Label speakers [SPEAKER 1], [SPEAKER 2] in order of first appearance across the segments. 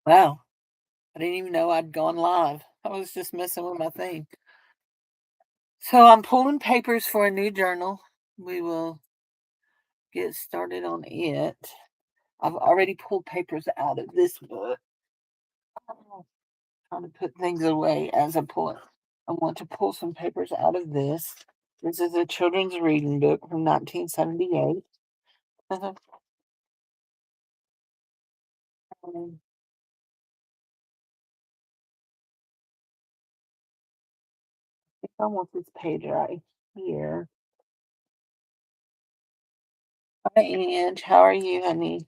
[SPEAKER 1] Wow. I didn't even know I'd gone live. I was just messing with my thing. So I'm pulling papers for a new journal. We will get started on it. I've already pulled papers out of this book. I'm trying to put things away as I pull it. I want to pull some papers out of this. This is a children's reading book from 1978. Um, I want this page right here. Hi, Ange. How are you, honey?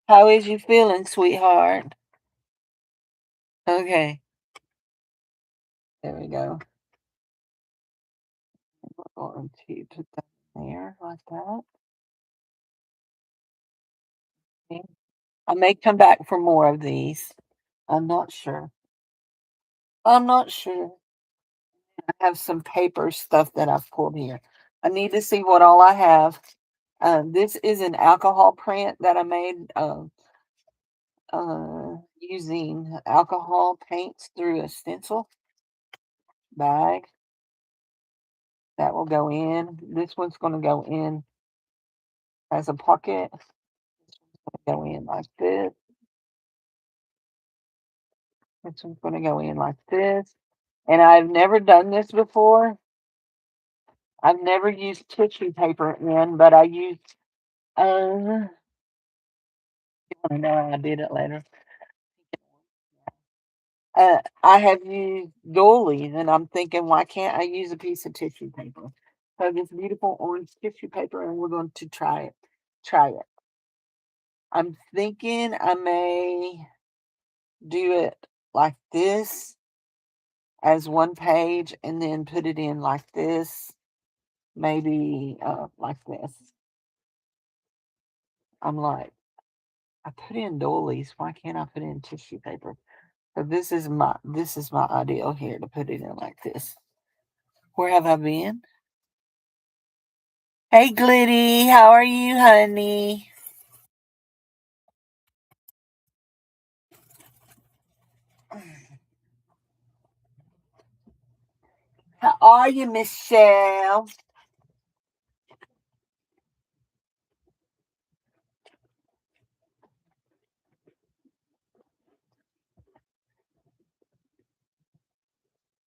[SPEAKER 1] How is you feeling, sweetheart? Okay, there we go. We're going to put that there like that. Okay. I may come back for more of these. I'm not sure. I'm not sure. I have some paper stuff that I've pulled here. I need to see what all I have. This is an alcohol print that I made using alcohol paints through a stencil bag. That will go in. This one's going to go in as a pocket. Go in like this. This one's going to go in like this. And I've never done this before. I've never used tissue paper in, but I used, you want to know how I did it later. I have used doilies, and I'm thinking, why can't I use a piece of tissue paper? So this beautiful orange tissue paper, and we're going to try it. Try it. I'm thinking I may do it like this as one page, and then put it in like this, maybe like this. I'm like, I put in doilies. Why can't I put in tissue paper? So this is my ideal here to put it in like this. Where have I been? Hey, Glitty, how are you, honey? How are you, Michelle?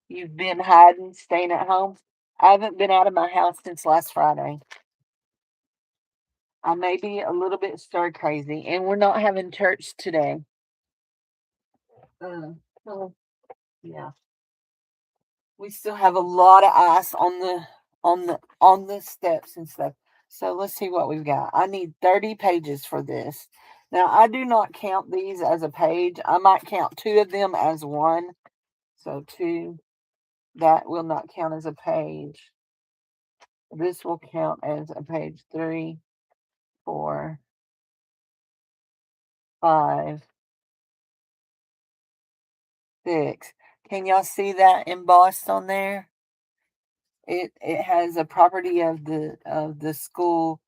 [SPEAKER 1] You've been hiding, staying at home? I haven't been out of my house since last Friday. I may be a little bit stir crazy, and we're not having church today. So yeah, we still have a lot of ice on the steps and stuff. So let's see what we've got. I need 30 pages for this. Now I do not count these as a page. I might count two of them as one. So two, that will not count as a page. This will count as a page. Three, four, five, six. Can y'all see that embossed on there? It has a property of the school,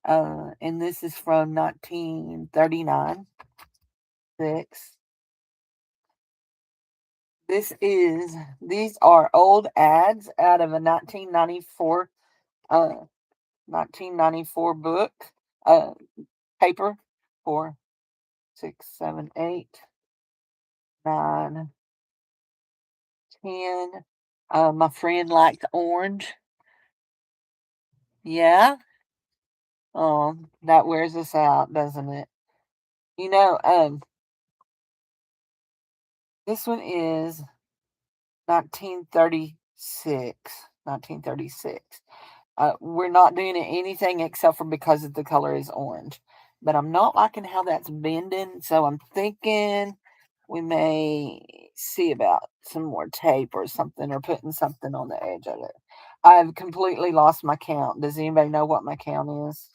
[SPEAKER 1] and this is from 1939. Six. These are old ads out of a 1994 book, uh paper. 4, 6, 7, 8, 9, 10. My friend liked orange. Yeah. Oh, that wears us out, doesn't it? You know, this one is 1936. 1936. We're not doing it anything except for because the color is orange. But I'm not liking how that's bending, so I'm thinking we may see about some more tape or something, or putting something on the edge of it. I've completely lost my count. Does anybody know what my count is?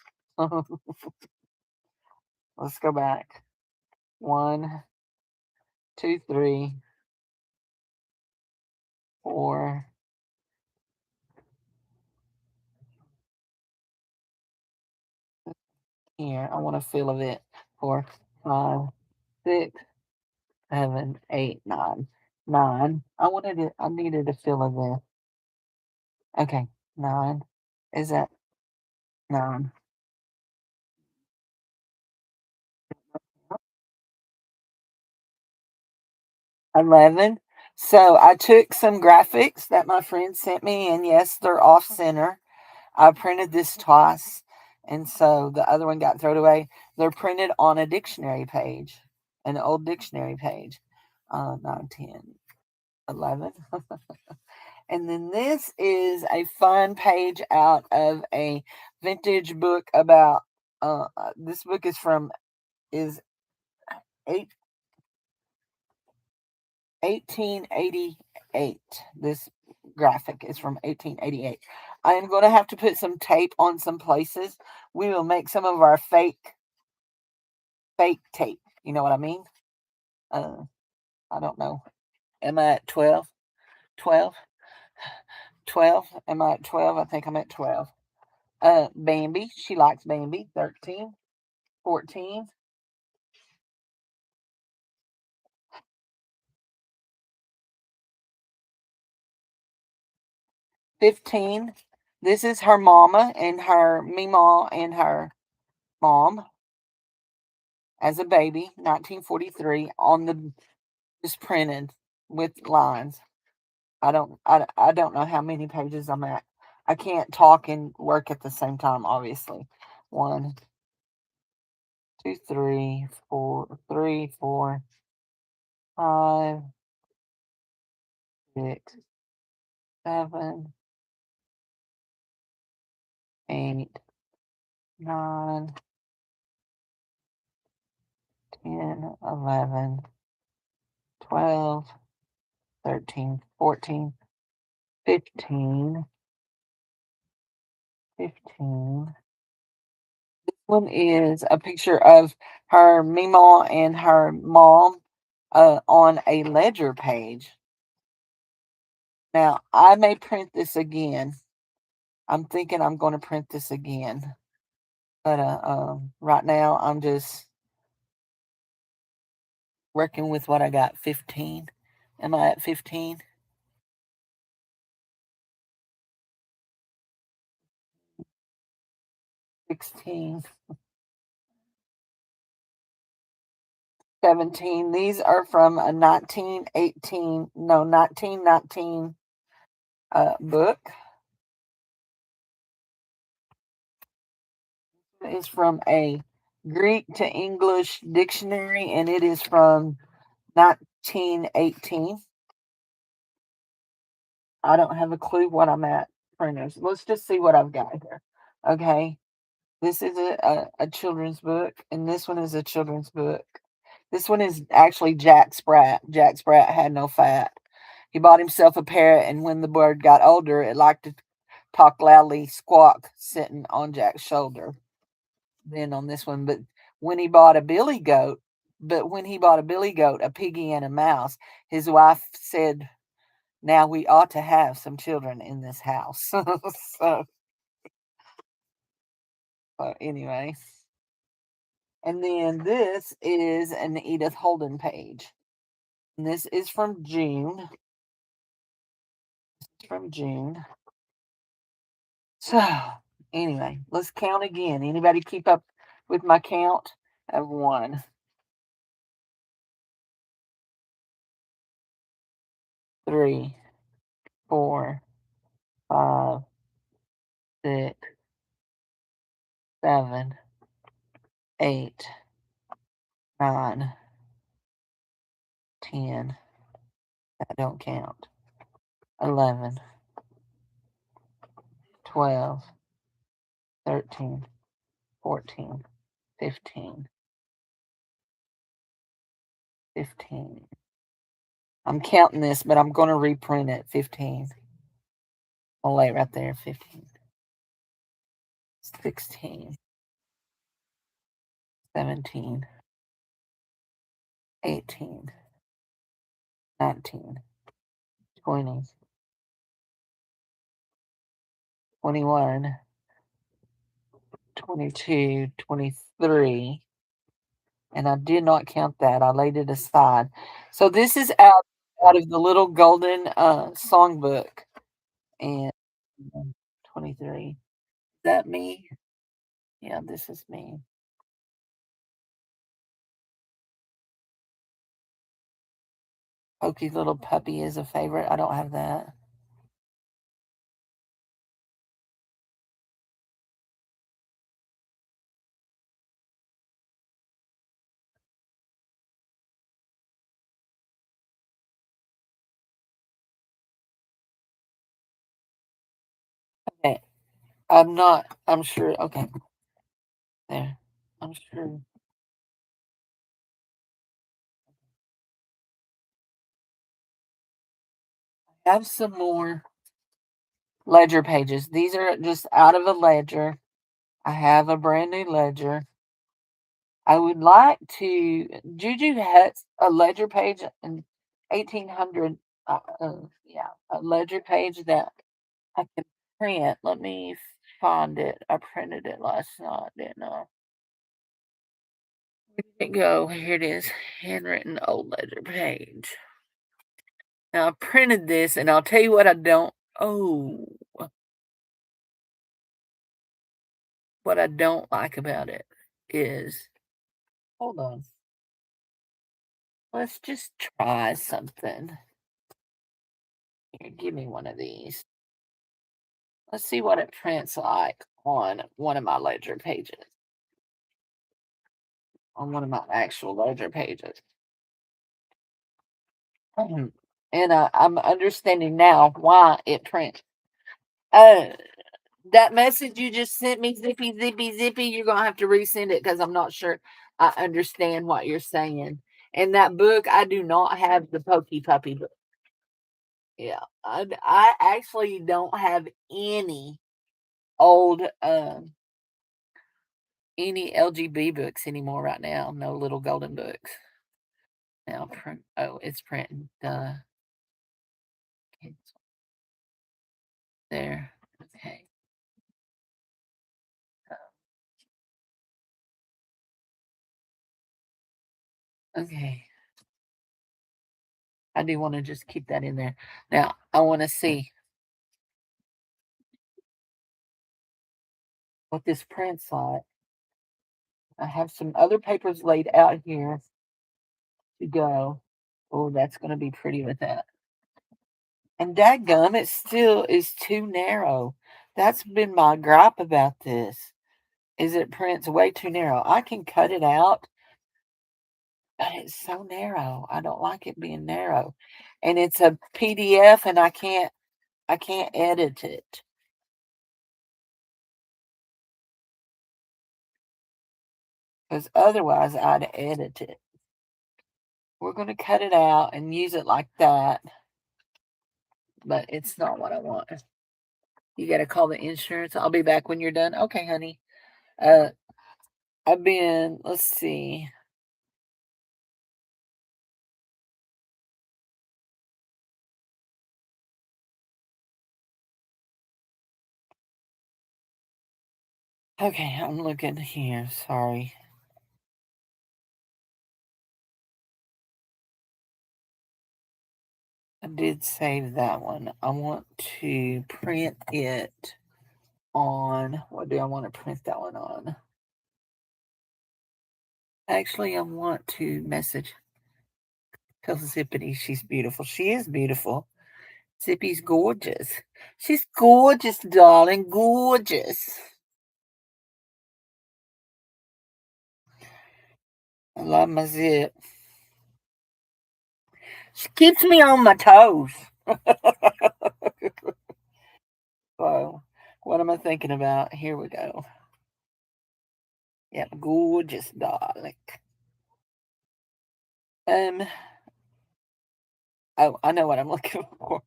[SPEAKER 1] Let's go back. 1, 2, 3, 4. here. I want a feel of it. 4, 5, 6, 7, 8, 9. 9. I needed a feel of this. Okay, 9. Is that 9? 11. So I took some graphics that my friend sent me, and yes, they're off center. I printed this twice, and so the other one got thrown away. They're printed on a dictionary page, an old dictionary page. 9, 10, 11. And then this is a fun page out of a vintage book about. This book is 8, 1888. This graphic is from 1888. I am going to have to put some tape on some places. We will make some of our fake tape. You know what I mean? Uh, I don't know. Am I at 12? 12? 12? Am I at 12? I think I'm at 12. Bambi. She likes Bambi. 13. 14. 15. This is her mama and her Meemaw and her mom as a baby, 1943, on the just printed with lines. I don't know how many pages I'm at. I can't talk and work at the same time, obviously. 1, 2, 3, 4, 3, 4, 5, 6, 7, 8, 9, 10, 11, 12, 13, 14, 15, 15. This one is a picture of her Meemaw and her mom on a ledger page. Now, I may print this again. I'm thinking I'm going to print this again. But right now, I'm just working with what I got. 15. Am I at 15? 16. 17. These are from a 1918, no, 1919 book. It's from a Greek to English dictionary, and it is from 1918. I don't have a clue what I'm at, printers. Let's just see what I've got here. Okay. This is a children's book, and this one is a children's book. This one is actually Jack Sprat. Jack Sprat had no fat. He bought himself a parrot, and when the bird got older, it liked to talk loudly, squawk, sitting on Jack's shoulder. Then on this one, when he bought a billy goat, a piggy, and a mouse, his wife said, "Now we ought to have some children in this house." So anyway, and then this is an Edith Holden page. And this is from June. From June. So anyway, let's count again. Anybody keep up with my count? Of 1, 3, 4, 5, 6, 7, 8, 9, 10. I don't count. 11, 12, 13, 14, 15, 15. I'm counting this, but I'm going to reprint it. 15. I'll lay it right there. 15, 16, 17, 18, 19, 20, 21, 22, 23, and I did not count that. I laid it aside. So this is out of the little golden songbook, and 23. Is that me? Yeah, this is me. Pokey Little Puppy is a favorite. I don't have that. Okay. I'm sure. Okay. There. I'm sure. I have some more ledger pages. These are just out of a ledger. I have a brand new ledger. I would like to. Juju had a ledger page in 1800. Yeah, a ledger page that I can print. Let me find it. I printed it last night, didn't I? Where did it go? Here it is. Handwritten old ledger page. Now I printed this, and I'll tell you what I don't. Oh, what I don't like about it is. Hold on. Let's just try something. Here, give me one of these. Let's see what it prints like on one of my ledger pages. On one of my actual ledger pages. And I'm understanding now why it prints. Uh, that message you just sent me, zippy, zippy, zippy, you're going to have to resend it because I'm not sure I understand what you're saying. And that book, I do not have the Pokey Puppy book. Yeah, I actually don't have old, any LGB books anymore right now. No little golden books. Now print. Oh, it's printing. Cancel. There. Okay. Okay. I do want to just keep that in there. Now I want to see what this prints like. I have some other papers laid out here to go. Oh, that's going to be pretty with that. And dadgum, it still is too narrow. That's been my gripe about this. Is it prints way too narrow? I can cut it out, but it's so narrow. I don't like it being narrow. And it's a PDF and I can't edit it. Because otherwise I'd edit it. We're gonna cut it out and use it like that. But it's not what I want. You gotta call the insurance. I'll be back when you're done. Okay, honey. Uh let's see. Okay, I'm looking here. Sorry. I did save that one. I want to print it on, what do I want to print that one on? Actually, I want to message tell Zippity she's beautiful. She is beautiful. Zippy's gorgeous. She's gorgeous, darling. Gorgeous. I love my Zip. She keeps me on my toes. So, what am I thinking about? Here we go. Yeah, gorgeous, darling. Um, oh, I know what I'm looking for.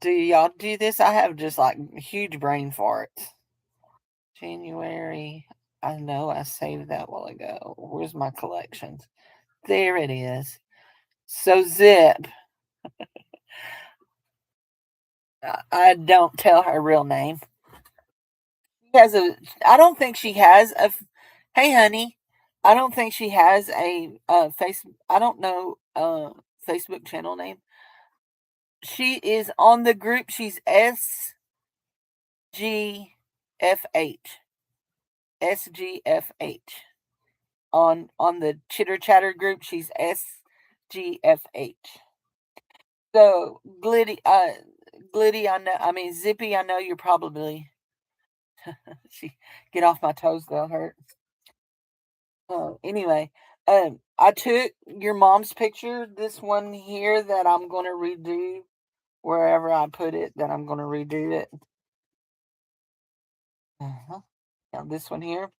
[SPEAKER 1] Do y'all do this? I have just like huge brain farts. January. I know I saved that while ago. Where's my collections? There it is. So Zip. I don't tell her real name. has a I don't think she has a hey honey. I don't think she has a face I don't know Facebook channel name. She is on the group. She's SGFH. SGFH. On the chitter chatter group, she's SGFH. So Glitty, Zippy, I know you're probably she get off my toes, they'll hurt. Oh, anyway, I took your mom's picture, this one here that I'm gonna redo wherever I put it, that I'm gonna redo it. Uh-huh. Now this one here.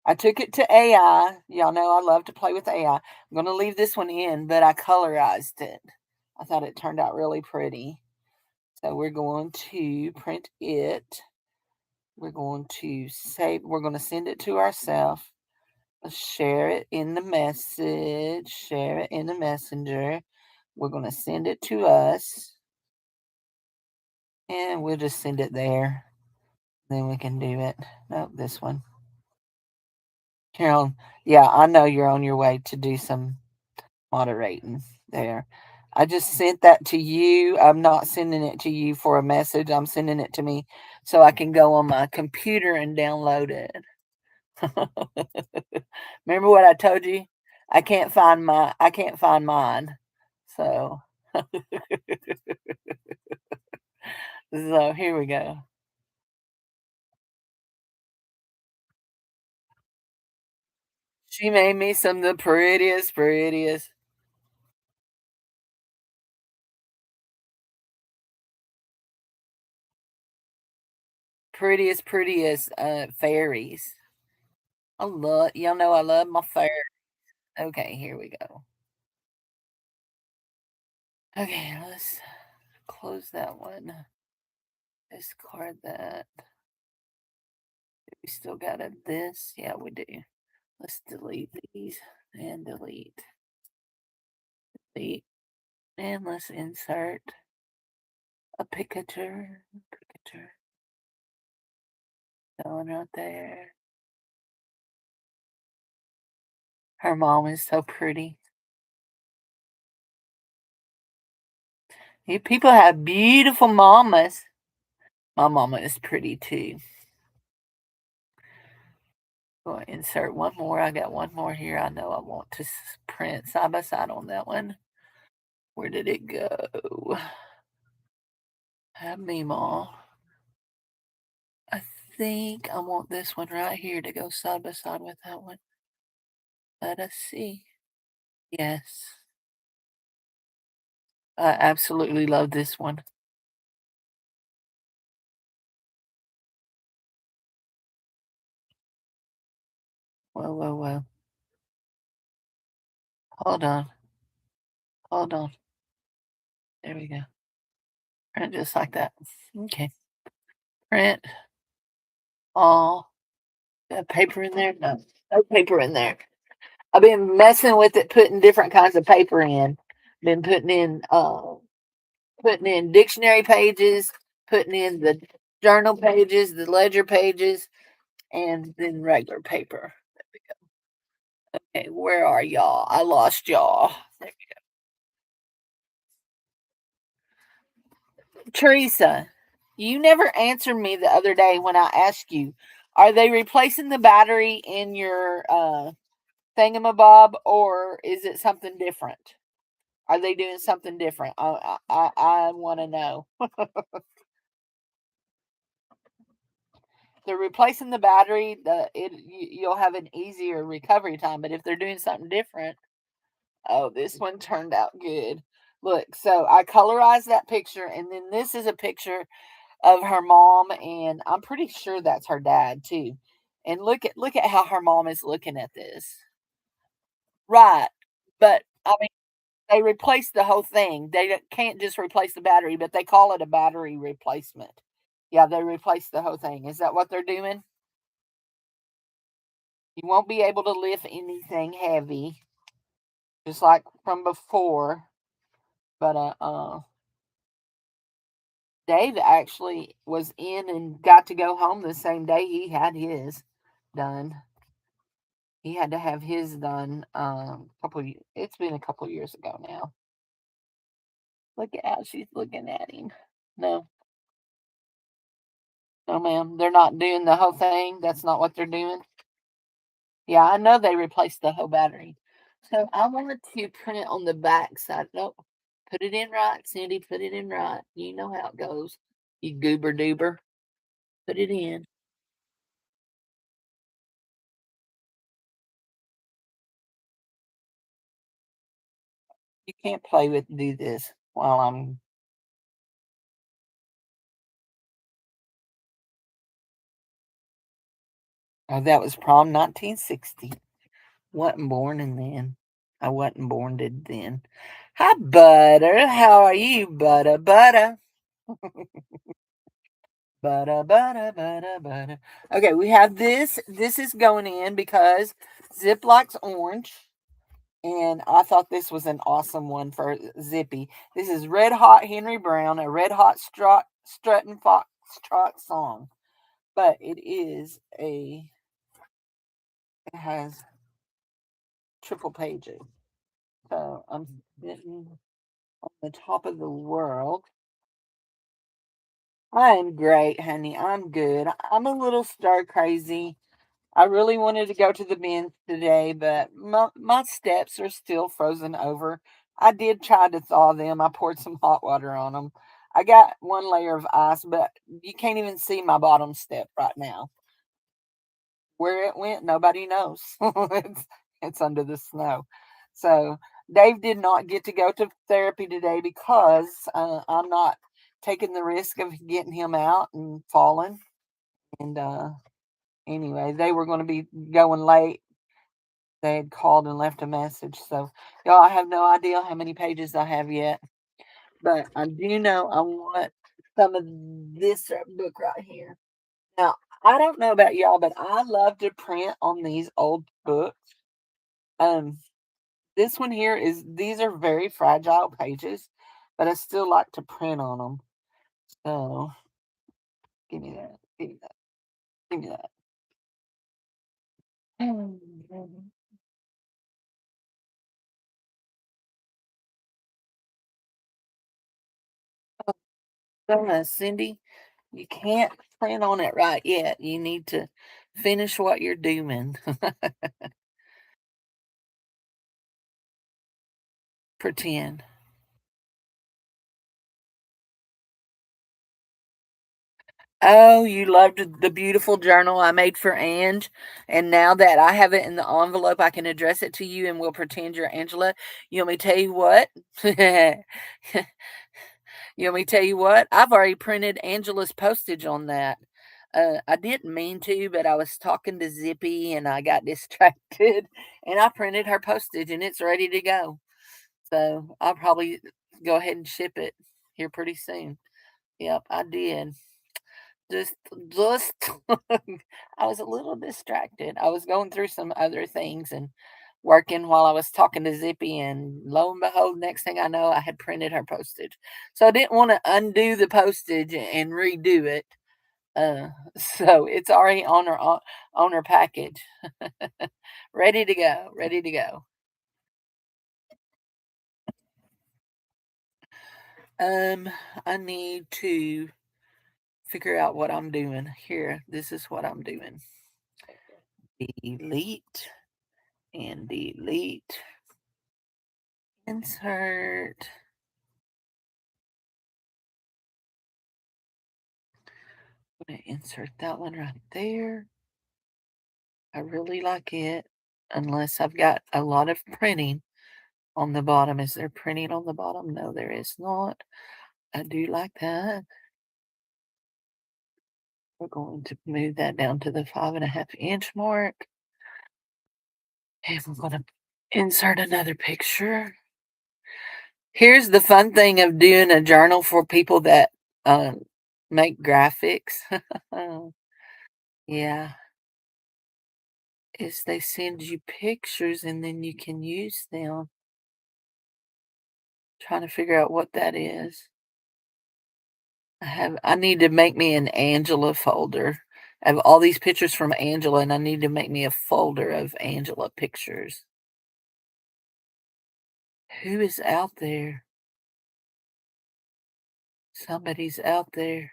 [SPEAKER 1] I took it to AI. Y'all know I love to play with AI. I'm gonna leave this one in, but I colorized it. I thought it turned out really pretty. So we're going to print it. We're going to save, we're going to send it to ourselves. Share it in the message, share it in the messenger. We're going to send it to us and we'll just send it there. Then we can do it. Nope, this one. Carol, yeah, I know you're on your way to do some moderating there. I just sent that to you. I'm not sending it to you for a message. I'm sending it to me so I can go on my computer and download it. Remember what I told you? I can't find mine. So so here we go. She made me some of the prettiest fairies. Y'all know I love my fairy. Okay, here we go. Okay, let's close that one. Discard that. We still got this. Yeah, we do. Let's delete these and delete. Delete. And let's insert a picture. Picture. That one right there. Her mom is so pretty. You people have beautiful mamas. My mama is pretty too. Go insert one more. I got one more here. I know I want to print side by side on that one. Where did it go? Have me, Mom. I think I want this one right here to go side by side with that one. Let us see. Yes. I absolutely love this one. Whoa, whoa, whoa. Hold on. Hold on. There we go. Print just like that. Okay. Print all. Got paper in there? No. No paper in there. I've been messing with it, putting different kinds of paper in. Been putting in dictionary pages, putting in the journal pages, the ledger pages, and then regular paper. Okay, where are y'all? I lost y'all. Teresa, you never answered me the other day when I asked you, are they replacing the battery in your thingamabob or is it something different? Are they doing something different? I want to know. They're replacing the battery. You'll have an easier recovery time. But if they're doing something different, oh, this one turned out good. Look, so I colorized that picture, and then this is a picture of her mom, and I'm pretty sure that's her dad too. And look at how her mom is looking at this. Right. But I mean they replaced the whole thing. They can't just replace the battery, but they call it a battery replacement. Yeah, they replaced the whole thing. Is that what they're doing? You won't be able to lift anything heavy, just like from before. But Dave actually was in and got to go home the same day he had his done. He had to have his done it's been a couple years ago now. Look at how she's looking at him. No, no, ma'am. They're not doing the whole thing. That's not what they're doing. Yeah, I know they replaced the whole battery. So I wanted to print it on the back side. Nope. Put it in right, Cindy. Put it in right. You know how it goes. You goober doober. Put it in. You can't play with do this while I'm. Oh, that was prom 1960. Wasn't born and then. I wasn't born did then. Hi, Butter. How are you, Butter? Butter. Butter, butter, butter, butter. Okay, we have this. This is going in because Zip likes orange. And I thought this was an awesome one for Zippy. This is Red Hot Henry Brown, a Red Hot Strutting Foxtrot song. But it has triple pages. So I'm sitting on the top of the world. I am great, honey. I'm good. I'm a little stir crazy. I really wanted to go to the bins today, but my steps are still frozen over. I did try to thaw them. I poured some hot water on them. I got one layer of ice, but you can't even see my bottom step right now. Where it went, nobody knows. It's under the snow. So Dave did not get to go to therapy today because I'm not taking the risk of getting him out and falling. And anyway, they were going to be going late. They had called and left a message. So, y'all, I have no idea how many pages I have yet, but I do know I want some of this book right here. Now, I don't know about y'all, but I love to print on these old books. Um, this one here these are very fragile pages, but I still like to print on them. So, give me that. Give me that. Give me that. Cindy, you can't print on it right yet. You need to finish what you're doing. Pretend. Oh, you loved the beautiful journal I made for Ange. And now that I have it in the envelope, I can address it to you and we'll pretend you're Angela. You want me to tell you what? You want me to tell you what? I've already printed Angela's postage on that. I didn't mean to, but I was talking to Zippy and I got distracted and I printed her postage and it's ready to go. So I'll probably go ahead and ship it here pretty soon. Yep, I did. Just, just, I was a little distracted. I was going through some other things and working while I was talking to Zippy, and lo and behold, next thing I know, I had printed her postage. So I didn't want to undo the postage and redo it. Uh, so it's already on her package, ready to go, ready to go. Um, I need to figure out what I'm doing here. This is what I'm doing. Delete and delete. Insert. I'm gonna insert that one right there. I really like it. Unless I've got a lot of printing on the bottom. Is there printing on the bottom? No, there is not. I do like that. We're going to move that down to the 5.5 inch mark. And we're going to insert another picture. Here's the fun thing of doing a journal for people that make graphics. Yeah, is they send you pictures and then you can use them. Trying to figure out what that is. I need to make me an Angela folder. I have all these pictures from Angela, and I need to make me a folder of Angela pictures. Who is out there? Somebody's out there.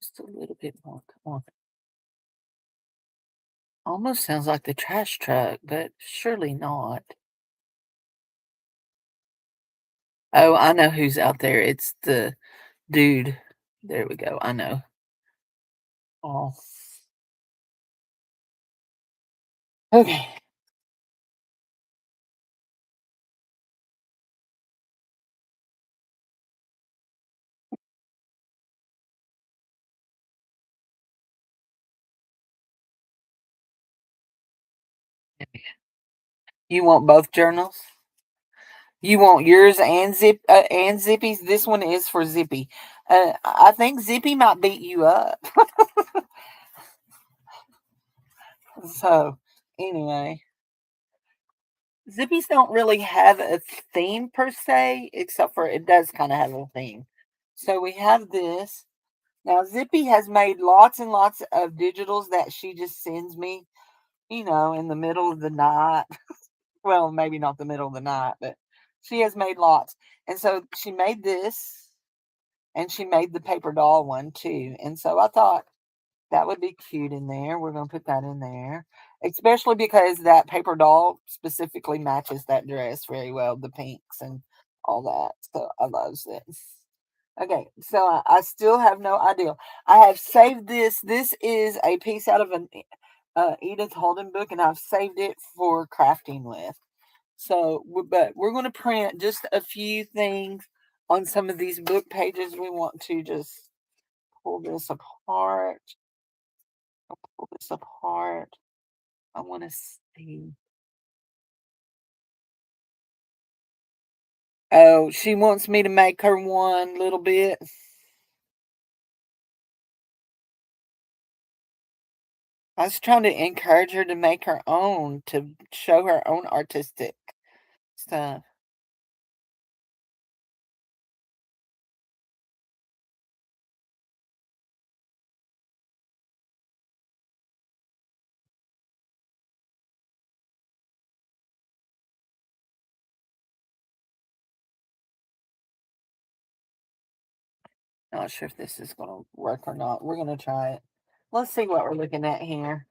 [SPEAKER 1] Just a little bit more. Come on. Almost sounds like the trash truck, but surely not. Oh, I know who's out there. It's the dude. There we go. I know. Oh, okay. You want both journals? You want yours and Zippy's? This one is for Zippy. I think Zippy might beat you up. So anyway, Zippies don't really have a theme per se, except for it does kind of have a theme. So we have this. Now Zippy has made lots and lots of digitals that she just sends me, in the middle of the night. Well, maybe not the middle of the night, but she has made lots. And so she made this and she made the paper doll one too. And so I thought that would be cute in there. We're going to put that in there, especially because that paper doll specifically matches that dress very well, the pinks and all that. So I love this. Okay, so I still have no idea. I have saved this. This is a piece out of an Edith Holden book, and I've saved it for crafting with. So, but we're going to print just a few things on some of these book pages. We want to just pull this apart. Pull this apart. I want to see. Oh, she wants me to make her one little bit. I was trying to encourage her to make her own, to show her own artistic stuff. Not sure if this is going to work or not. We're going to try it. Let's see what we're looking at here.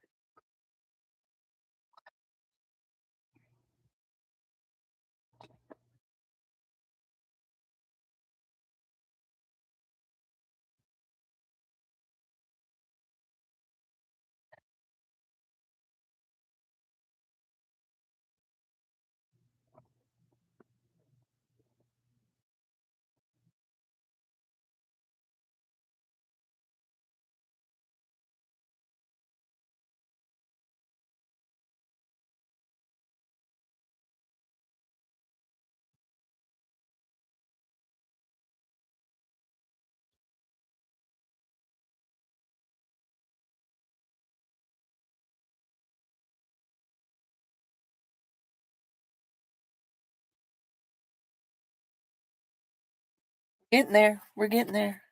[SPEAKER 1] Getting there. We're getting there.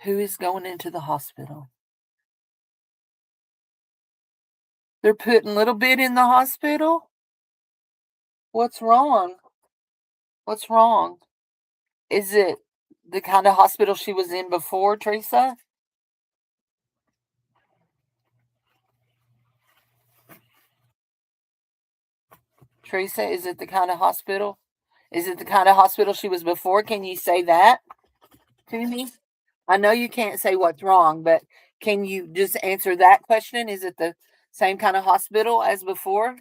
[SPEAKER 1] Who is going into the hospital? They're putting little bit in the hospital? What's wrong? What's wrong? Is it the kind of hospital she was in before, Teresa? Teresa, is it the kind of hospital? Is it the kind of hospital she was before? Can you say that to me? I know you can't say what's wrong, but can you just answer that question? Is it the same kind of hospital as before?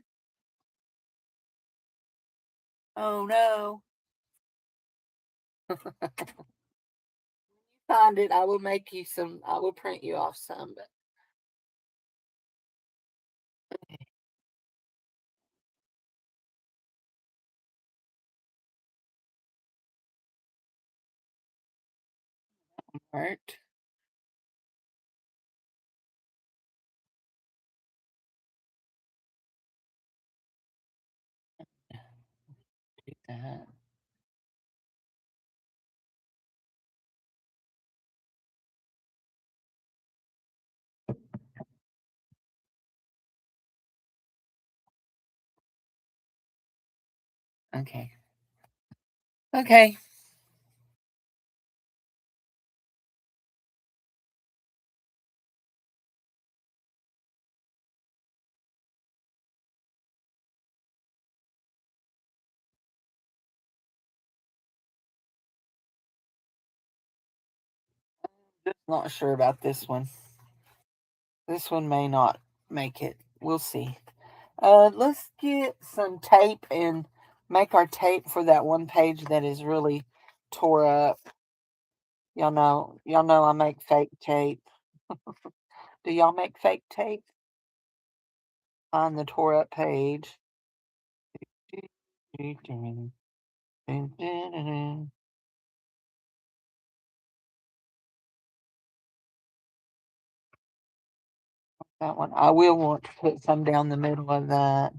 [SPEAKER 1] Oh no. find it, I will make you some. I will print you off some. But art. Do that. Okay. Okay. Just not sure about this one. This one may not make it. We'll see. Let's get some tape and make our tape for that one page that is really tore up. Y'all know I make fake tape. Do y'all make fake tape on the tore up page? That one. I will want to put some down the middle of that.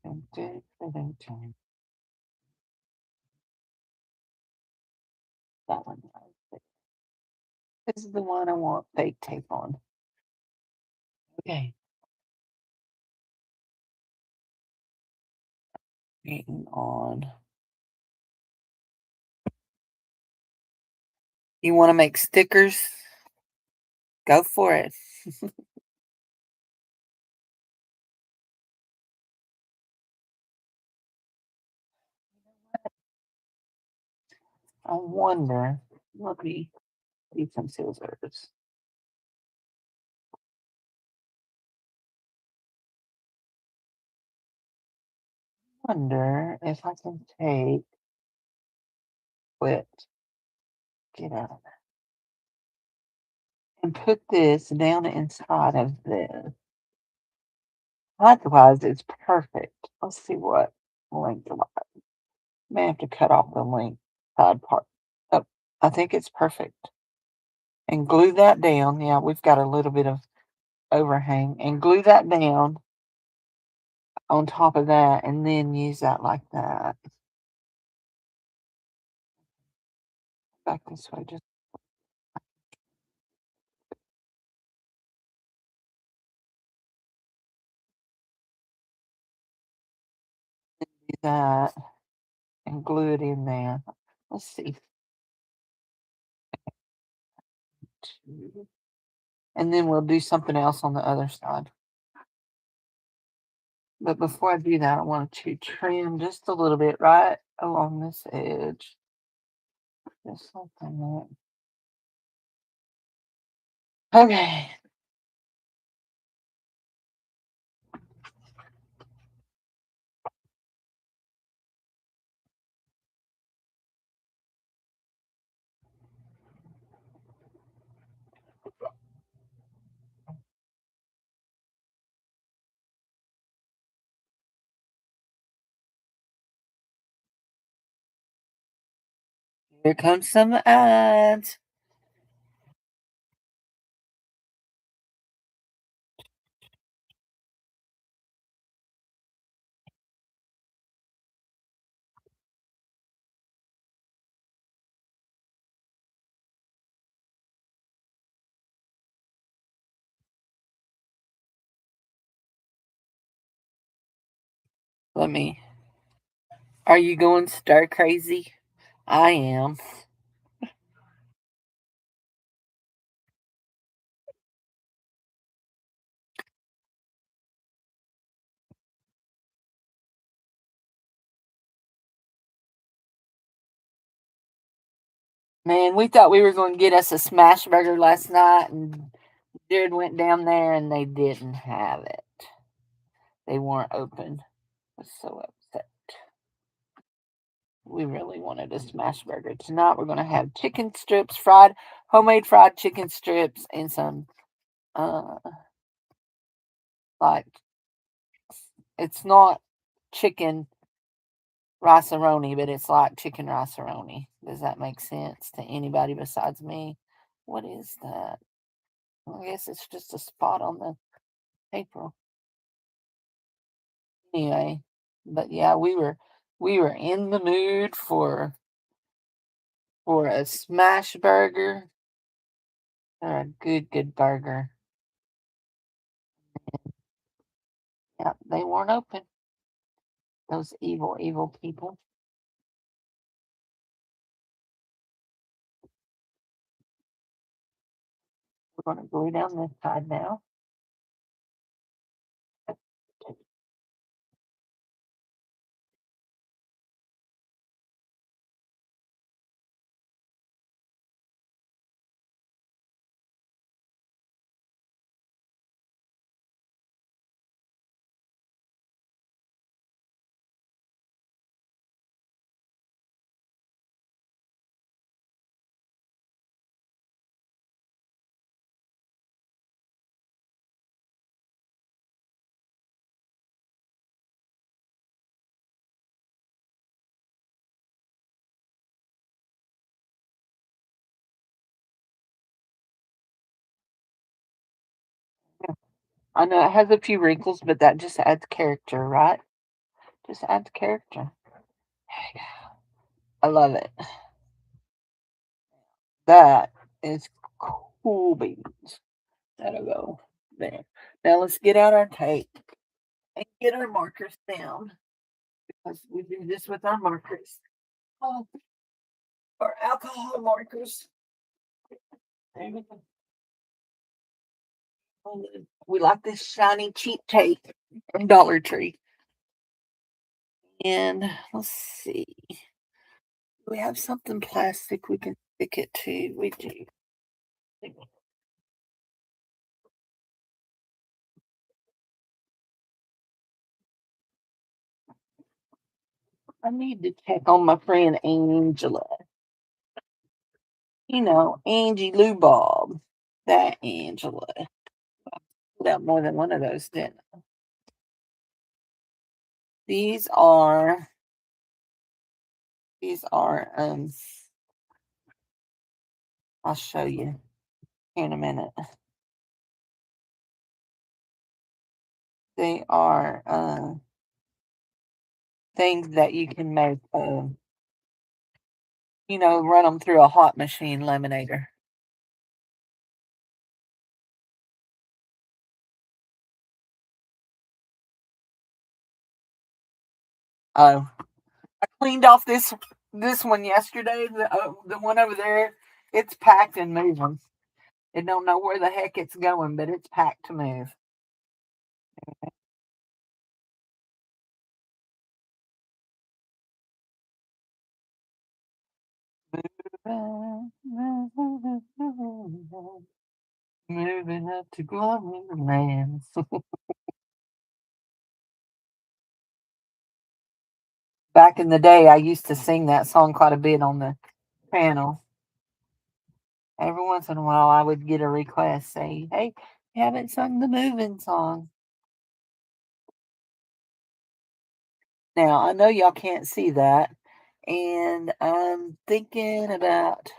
[SPEAKER 1] That one. This is the one I want fake tape on. Okay. Waiting on. You want to make stickers? Go for it. I wonder. Let me see some scissors. Wonder if I can take quit. Get out. And put this down inside of this. Otherwise, it's perfect. Let's see what length. May have to cut off the length side part. Oh, I think it's perfect. And glue that down. Yeah, we've got a little bit of overhang. And glue that down on top of that, and then use that like that. Back this way, just do that and glue it in there. Let's see. And then we'll do something else on the other side. But before I do that, I want to trim just a little bit right along this edge. Just like that. Okay. Here comes some ads. Let me. Are you going stir crazy? I am. Man, we thought we were going to get us a smash burger last night, and Jared went down there and they didn't have it. They weren't open. I was so upset. We really wanted a smash burger. Tonight we're gonna have chicken strips, fried homemade fried chicken strips, and some uh like it's not chicken rice-a-roni, but it's like chicken rice-a-roni. Does that make sense to anybody besides me? What is that? I guess it's just a spot on the paper. Anyway, but yeah, we were in the mood for a smash burger or a good burger. Yeah, they weren't open. Those evil people. We're gonna glue down this side now. I know it has a few wrinkles, but that just adds character, right? Just adds character. I love it. That is cool beans. That'll go there. Now let's get out our tape and get our markers down because we do this with our markers. Oh, our alcohol markers. There we go. We like this shiny cheap tape from Dollar Tree. And let's see. We have something plastic we can stick it to. We do. I need to check on my friend Angela. Angie Lou Bob. That Angela. Got more than one of those, didn't I? These are these are. I'll show you here in a minute. They are things that you can make run them through a hot machine laminator. Oh, I cleaned off this one yesterday. The one over there, it's packed and moving. It don't know where the heck it's going, but it's packed to move. Moving up to glory lands. Back in the day, I used to sing that song quite a bit on the panel. Every once in a while, I would get a request say, "Hey, you haven't sung the moving song." Now, I know y'all can't see that, and I'm thinking about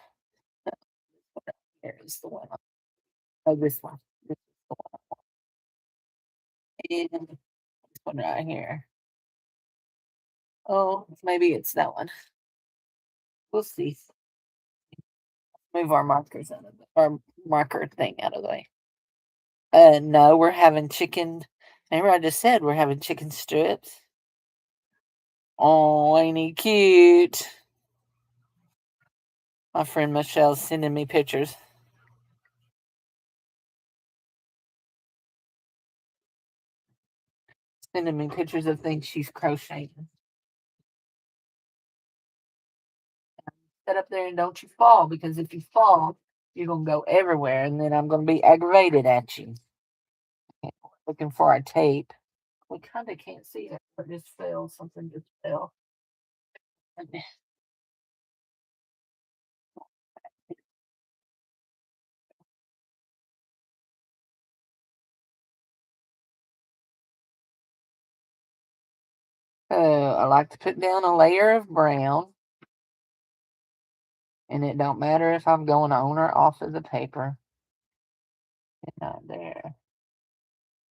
[SPEAKER 1] here's the one. Oh, this one. This is the one. And this one right here. Oh, maybe it's that one. We'll see. Move our markers out of our marker thing out of the way. No, we're having chicken. Remember, I just said we're having chicken strips. Oh, ain't he cute? My friend Michelle's sending me pictures. Sending me pictures of things she's crocheting. Sit up there and don't you fall, because if you fall, you're gonna go everywhere, and then I'm gonna be aggravated at you. Okay, looking for our tape. We kind of can't see it. It just fell. Something just fell. I like to put down a layer of brown, and it don't matter if I'm going on or off of the paper. Not there.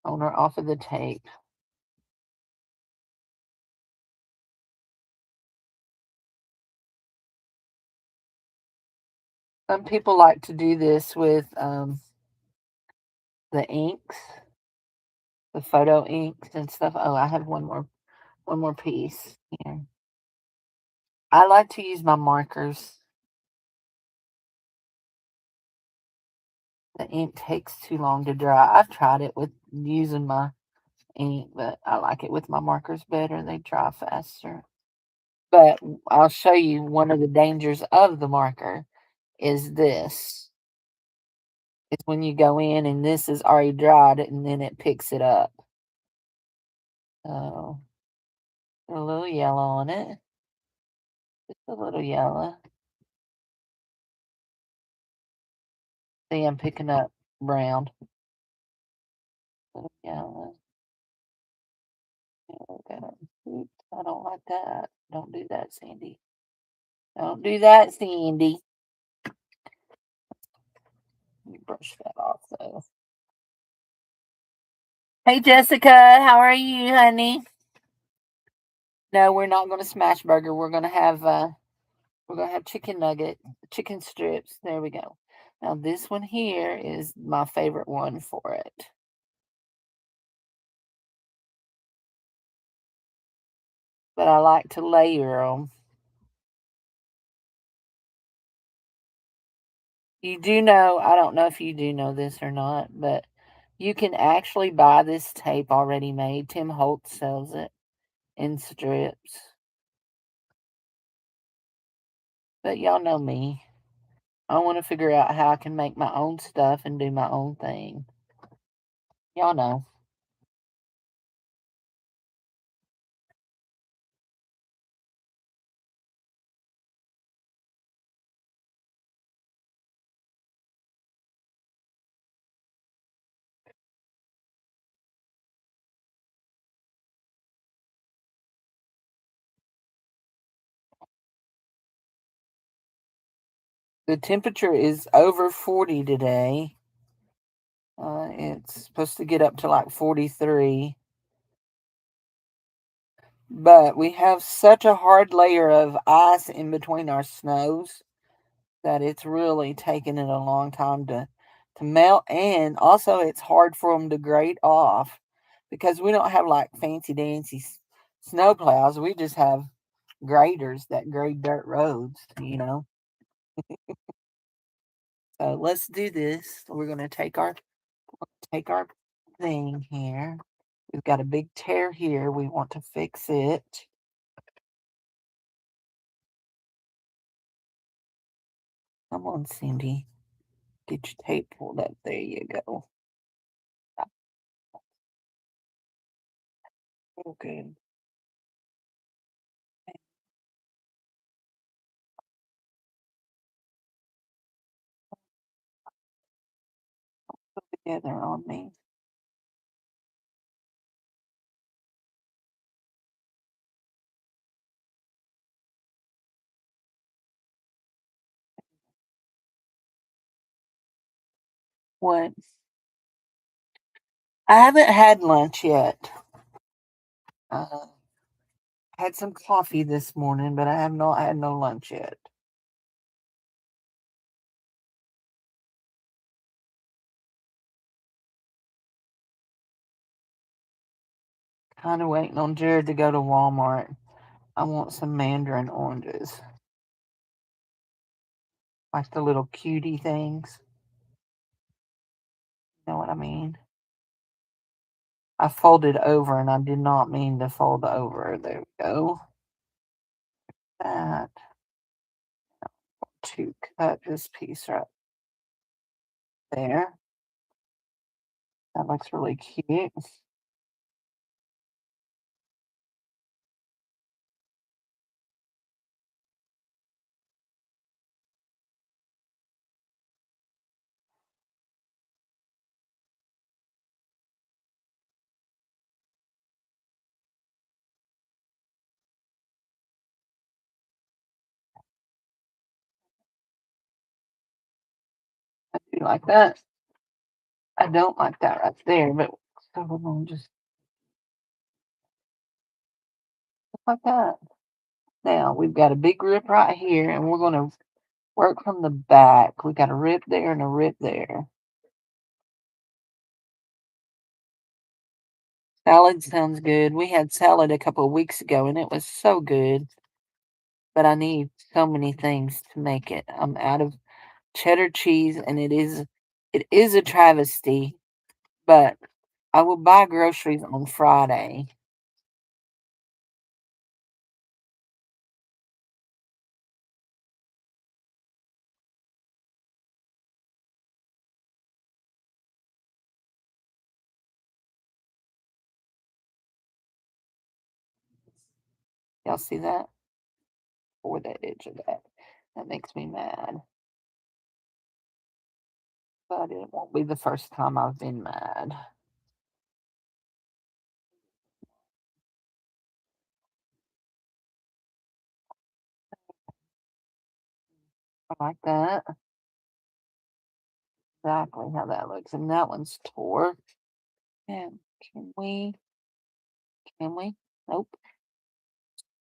[SPEAKER 1] On or off of the tape. Some people like to do this with the inks, the photo inks and stuff. Oh, I have one more piece here. I like to use my markers. The ink takes too long to dry. I've tried it with using my ink, but I like it with my markers better. They dry faster. But I'll show you one of the dangers of the marker is this. It's when you go in and this is already dried and then it picks it up. So a little yellow on it. Just a little yellow. See, I'm picking up brown. Little yellow. There we go. Oops, I don't like that. Don't do that, Sandy. Don't do that, Sandy. Let me brush that off, though. Hey, Jessica, how are you, honey? No, we're not going to smash burger. We're gonna have chicken strips. There we go. Now this one here is my favorite one for it. But I like to layer them. You do know, I don't know if you do know this or not, but you can actually buy this tape already made. Tim Holtz sells it in strips. But y'all know me. I want to figure out how I can make my own stuff and do my own thing. Y'all know. The temperature is over 40 today. It's supposed to get up to like 43. But we have such a hard layer of ice in between our snows that it's really taken it a long time to melt. And also, it's hard for them to grate off because we don't have like fancy dancy snow plows. We just have graders that grade dirt roads. So let's do this. We're gonna take our thing here. We've got a big tear here. We want to fix it. Come on, Cindy. Get your tape pulled up. There you go. Okay. Together on me. What? I haven't had lunch yet. Uh, had some coffee this morning, but I have not had no lunch yet. Kind of waiting on Jared to go to Walmart. I want some mandarin oranges, like the little cutie things. You know what I mean? I folded over, and I did not mean to fold over. There we go. That to cut this piece right there. That looks really cute. like that. I don't like that right there, but so we're gonna just like that. Now we've got a big rip right here, and we're gonna work from the back. We got a rip there and a rip there. Salad sounds good. We had salad a couple of weeks ago, and it was so good. But I need so many things to make it. I'm out of cheddar cheese, and it is a travesty. But I will buy groceries on Friday. Y'all see that? Or the edge of that. That makes me mad. But it won't be the first time I've been mad. I like that. Exactly how that looks. And that one's tore. And can we? Can we? Nope.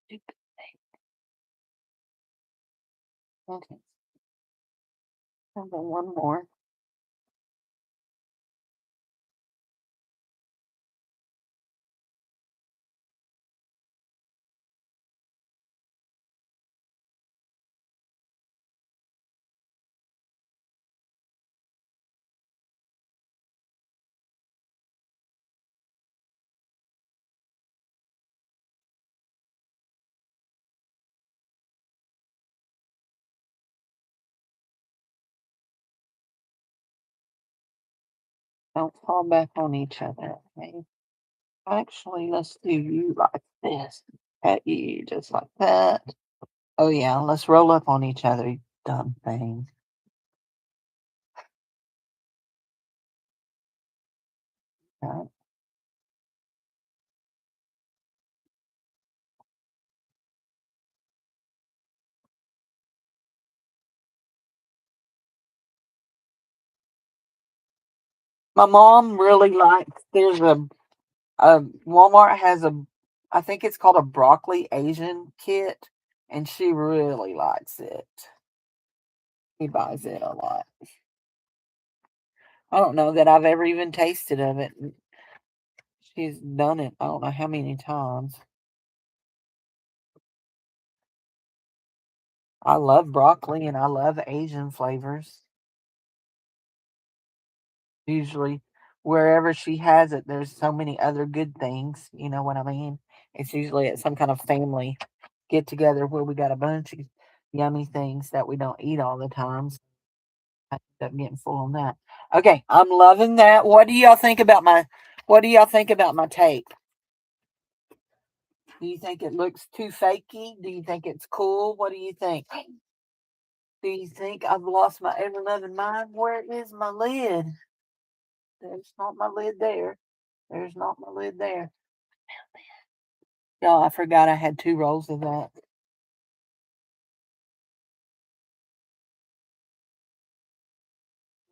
[SPEAKER 1] Stupid thing. Okay. I'll go one more. Don't fall back on each other. Okay. Actually, let's do you like this. At you, just like that. Oh, yeah. Let's roll up on each other, you dumb thing. Okay. My mom really likes, there's Walmart has I think it's called a broccoli Asian kit, and she really likes it. He buys it a lot. I don't know that I've ever even tasted of it. She's done it I don't know how many times. I love broccoli and I love Asian flavors. Usually, wherever she has it, there's so many other good things. You know what I mean? It's usually at some kind of family get together where we got a bunch of yummy things that we don't eat all the time. So I end up getting full on that. Okay, I'm loving that. What do y'all think about my tape? Do you think it looks too fakey? Do you think it's cool? What do you think? Do you think I've lost my ever loving mind? Where is my lid? There's not my lid there. There's not my lid there. Y'all, I forgot I had 2 rolls of that.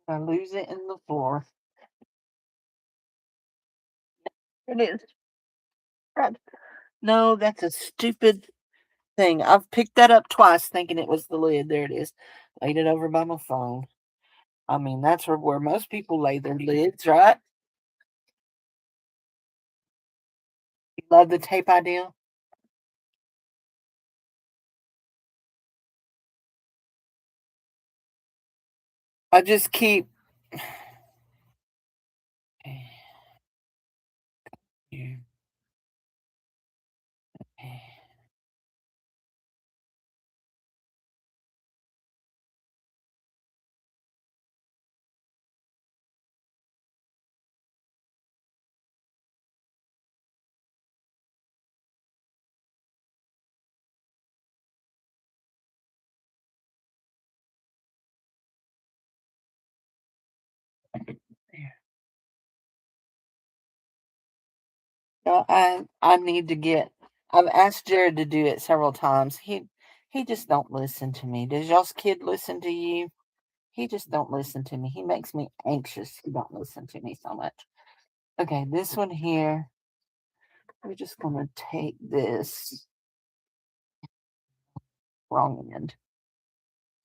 [SPEAKER 1] I lose it in the floor. It is. Right. No, that's a stupid thing. I've picked that up twice thinking it was the lid. There it is. Laid it over by my phone. I mean, that's where most people lay their lids, right? You love the tape idea? I just keep. No, I need to get. I've asked Jared to do it several times. He just don't listen to me. Does y'all's kid listen to you? He just don't listen to me. He makes me anxious. He don't listen to me so much. Okay, this one here, we're just gonna take this wrong end.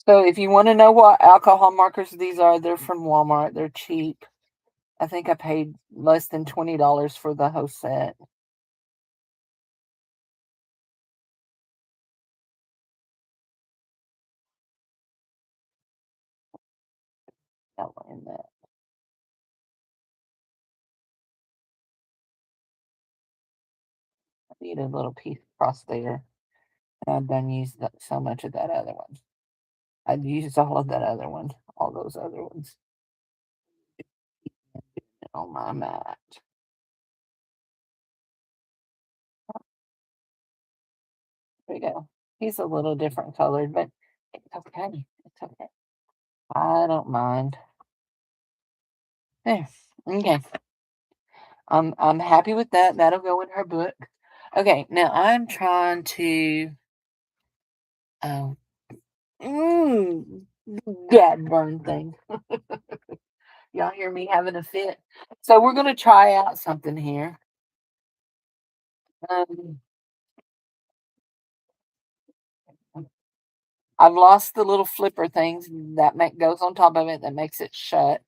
[SPEAKER 1] So if you want to know what alcohol markers these are, they're from Walmart. They're cheap. I think I paid less than $20 for the whole set. In that. I need a little piece across there. And I've done used so much of that other one. I've used all of that other one, all those other ones on my mat. There we go. He's a little different colored, but it's okay. It's okay. I don't mind. There. Okay. I'm happy with that. That'll go in her book. Okay, now I'm trying to um mm, God burn thing. Y'all hear me having a fit? So we're gonna try out something here. Um, I've lost the little flipper things that goes on top of it that makes it shut.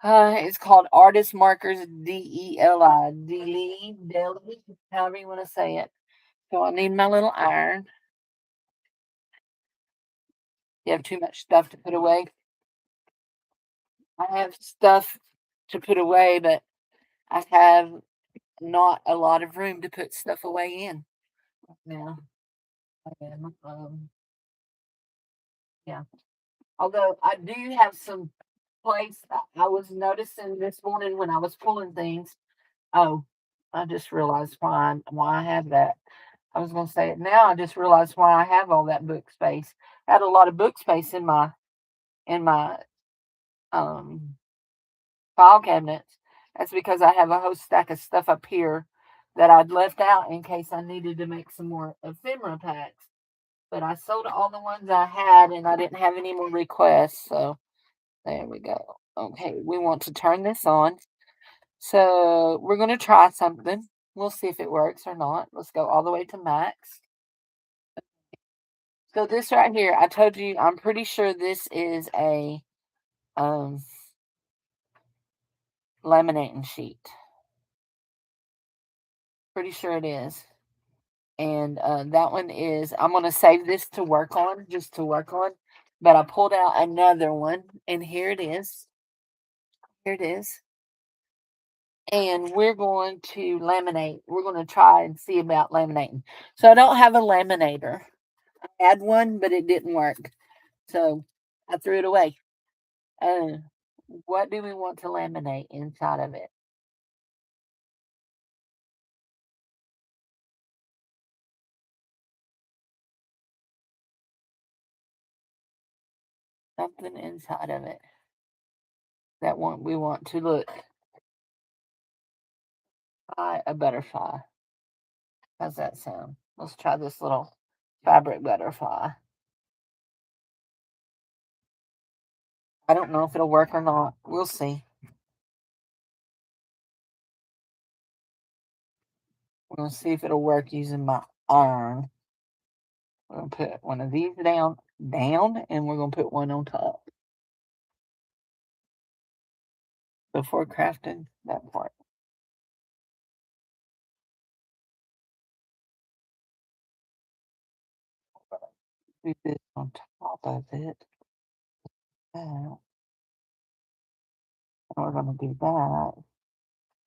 [SPEAKER 1] It's called Artist Markers Deli, however you want to say it. So I need my little iron. You have too much stuff to put away. I have stuff to put away, but I have not a lot of room to put stuff away in. Now, I am, yeah. Although I do have some place I was noticing this morning when I was pulling things. Oh, I just realized why I have that. I was going to say it now. I just realized why I have all that book space. I had a lot of book space in my um file cabinets. That's because I have a whole stack of stuff up here that I'd left out in case I needed to make some more ephemera packs. But I sold all the ones I had and I didn't have any more requests. So there we go. Okay, we want to turn this on. So we're going to try something. We'll see if it works or not. Let's go all the way to max. So this right here, I told you, I'm pretty sure this is a um, laminating sheet. Pretty sure it is. And that one is, I'm going to save this to work on, just to work on. But I pulled out another one, and here it is. Here it is. And we're going to laminate. We're going to try and see about laminating. So I don't have a laminator. I had one, but it didn't work. So I threw it away. Uh, what do we want to laminate inside of it? Something inside of it that we want to look like a butterfly. How's that sound? Let's try this little fabric butterfly. I don't know if it'll work or not. We'll see. We're going to see if it'll work using my iron. We're going to put one of these down, and we're going to put one on top before crafting that part. Put this on top of it. And we're going to do that.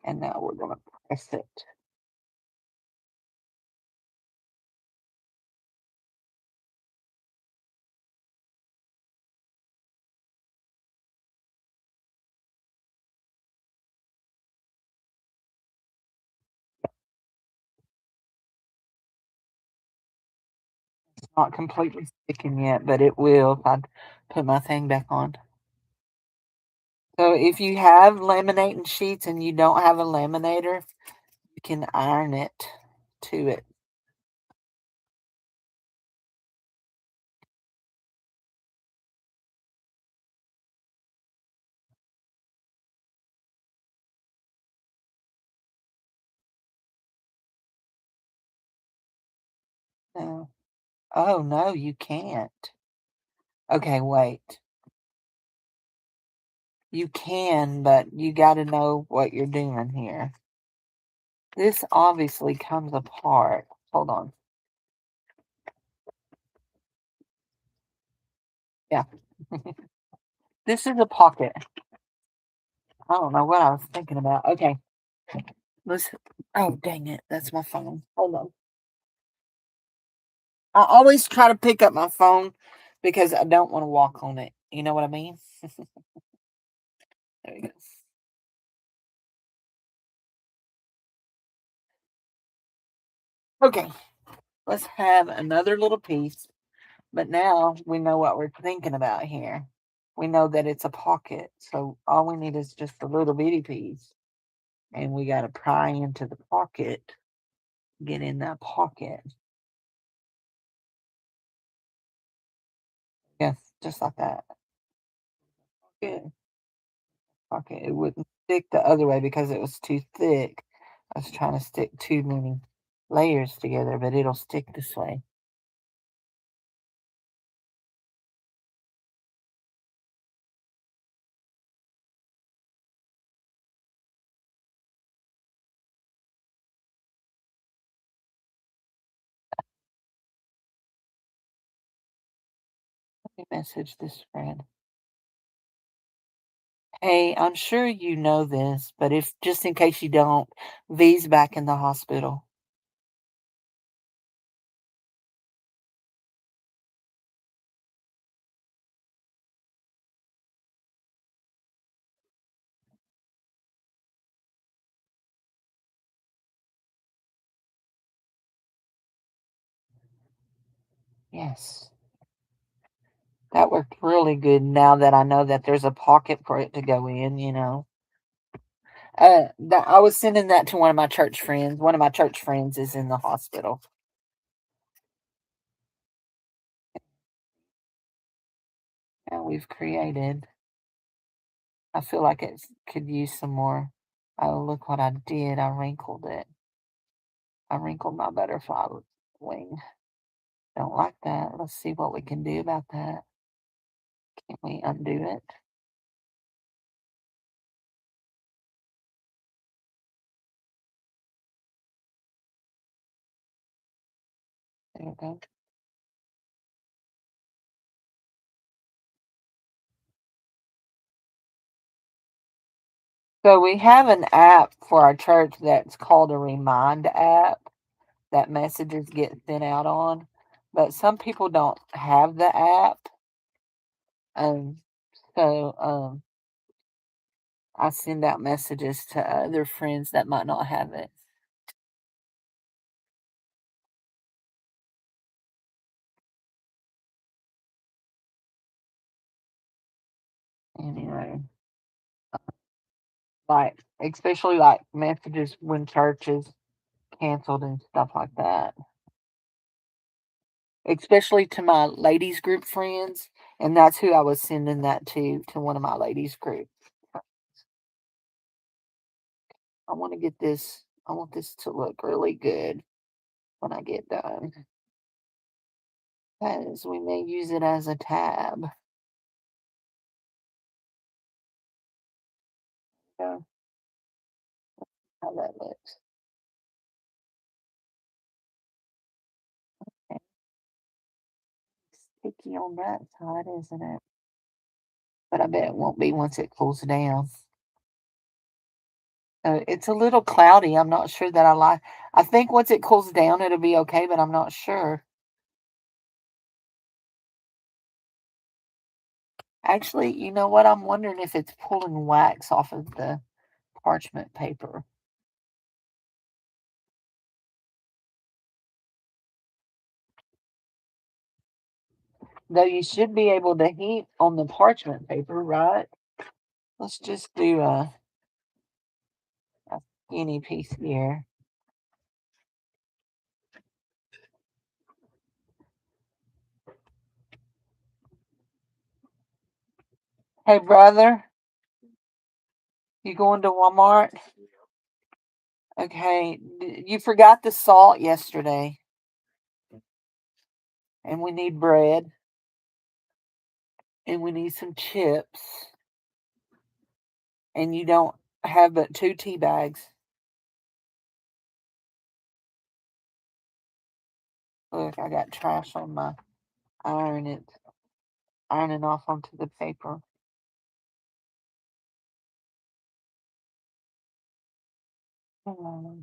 [SPEAKER 1] And now we're going to press it. It's not completely sticking yet, but it will if I put my thing back on. So if you have laminating sheets and you don't have a laminator, you can iron it to it. No. Oh, no, you can't. Okay, wait. You can, but you gotta know what you're doing here. This obviously comes apart. Hold on. Yeah. This is a pocket. I don't know what I was thinking about. Okay. Let's Oh, dang it. That's my phone. Hold on. I always try to pick up my phone because I don't want to walk on it. You know what I mean? There we go. Okay. Let's have another little piece. But now we know what we're thinking about here. We know that it's a pocket. So all we need is just a little bitty piece. And we got to pry into the pocket, get in that pocket. Yes, just like that. Good. Pocket. It wouldn't stick the other way because it was too thick. I was trying to stick too many layers together, but it'll stick this way. Let me message this friend. Hey, I'm sure you know this, but if just in case you don't, V's back in the hospital. Yes. That worked really good now that I know that there's a pocket for it to go in. I was sending that to one of my church friends. One of my church friends is in the hospital. And we've created. I feel like it could use some more. Oh, look what I did. I wrinkled it. I wrinkled my butterfly wing. Don't like that. Let's see what we can do about that. Can we undo it? There we go. So we have an app for our church that's called a Remind app that messages get sent out on, but some people don't have the app. Um, so I send out messages to other friends that might not have it. Anyway, like especially like messages when church is canceled and stuff like that. Especially to my ladies group friends, and that's who I was sending that to one of my ladies group. I want this to look really good when I get done. Because we may use it as a tab. Yeah, how that looks. Okay. Sticky on that side, isn't it? But I bet it won't be once it cools down. It's a little cloudy. I'm not sure that I like. I think once it cools down, it'll be okay, but I'm not sure. Actually, you know what? I'm wondering if it's pulling wax off of the parchment paper. Though you should be able to heat on the parchment paper, right? Let's just do a skinny piece here. Hey, brother, you going to Walmart? Okay, you forgot the salt yesterday. And we need bread. And we need some chips. And you don't have but 2 tea bags. Look, I got trash on my iron. It's ironing off onto the paper. Oh,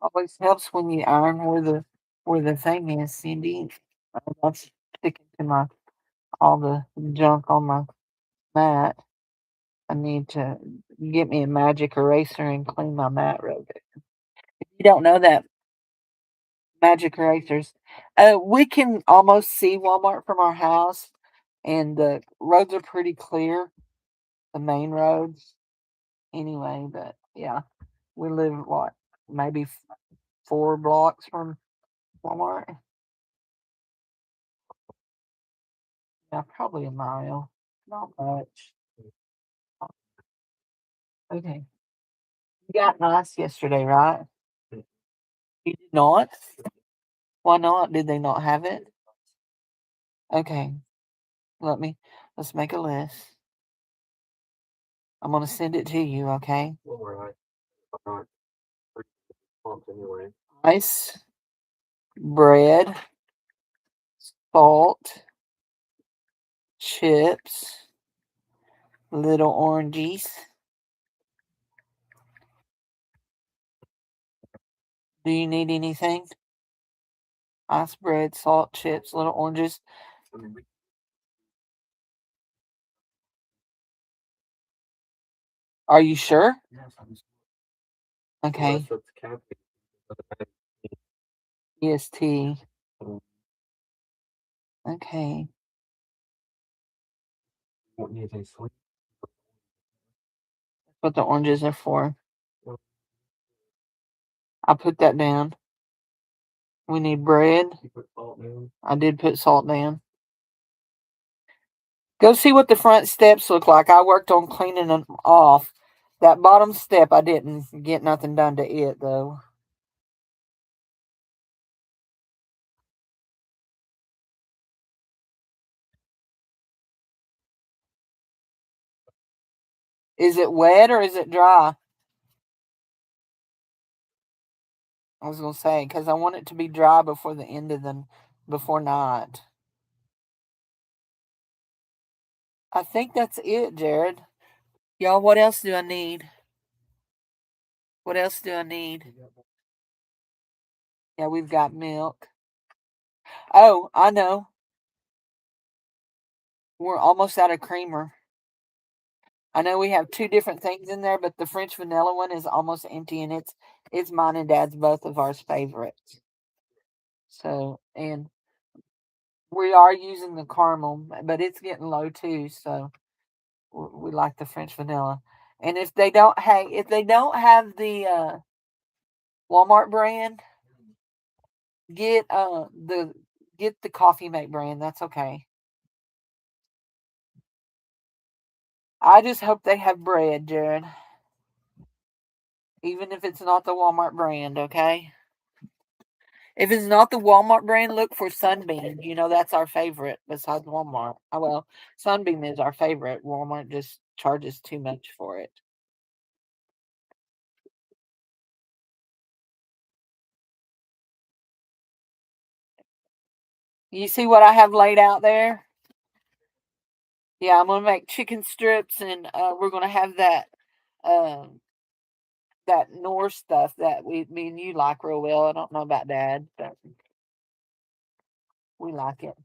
[SPEAKER 1] always helps when you iron where the thing is, Cindy. That's sticking to my all the junk on my mat. I need to get me a magic eraser and clean my mat real good. If you don't know that, magic erasers, we can almost see Walmart from our house, and the roads are pretty clear, the main roads. Anyway, but yeah, we live what, maybe 4 blocks from Walmart. Yeah, probably a mile. Not much. Okay. You got ice yesterday, right? You did not? Why not? Did they not have it? Okay. Let's make a list. I'm gonna send it to you, okay? Ice, bread, salt, chips, little oranges. Do you need anything? Ice, bread, salt, chips, little oranges. Are you sure? Okay. EST. Okay. What the oranges are for. I put that down. We need bread. I did put salt down. Go see what the front steps look like. I worked on cleaning them off. That bottom step, I didn't get nothing done to it, though. Is it wet or is it dry? I was going to say, because I want it to be dry before the end of the, before night. I think that's it, Jared. Y'all, what else do I need? What else do I need? Yeah, we've got milk. Oh, I know. We're almost out of creamer. I know we have 2 different things in there, but the French vanilla one is almost empty, and it's mine and Dad's both of ours favorites. So, and we are using the caramel, but it's getting low too. So we like the French vanilla. And if they don't, hey, if they don't have the Walmart brand, get the Coffee Mate brand. That's okay. I just hope they have bread, Jared. Even if it's not the Walmart brand, okay? If it's not the Walmart brand, look for Sunbeam. You know that's our favorite besides Walmart. Oh well, Sunbeam is our favorite. Walmart just charges too much for it. You see what I have laid out there? Yeah, I'm gonna make chicken strips, and we're gonna have um that Nor stuff that me and you like real well. I don't know about Dad, but we like it.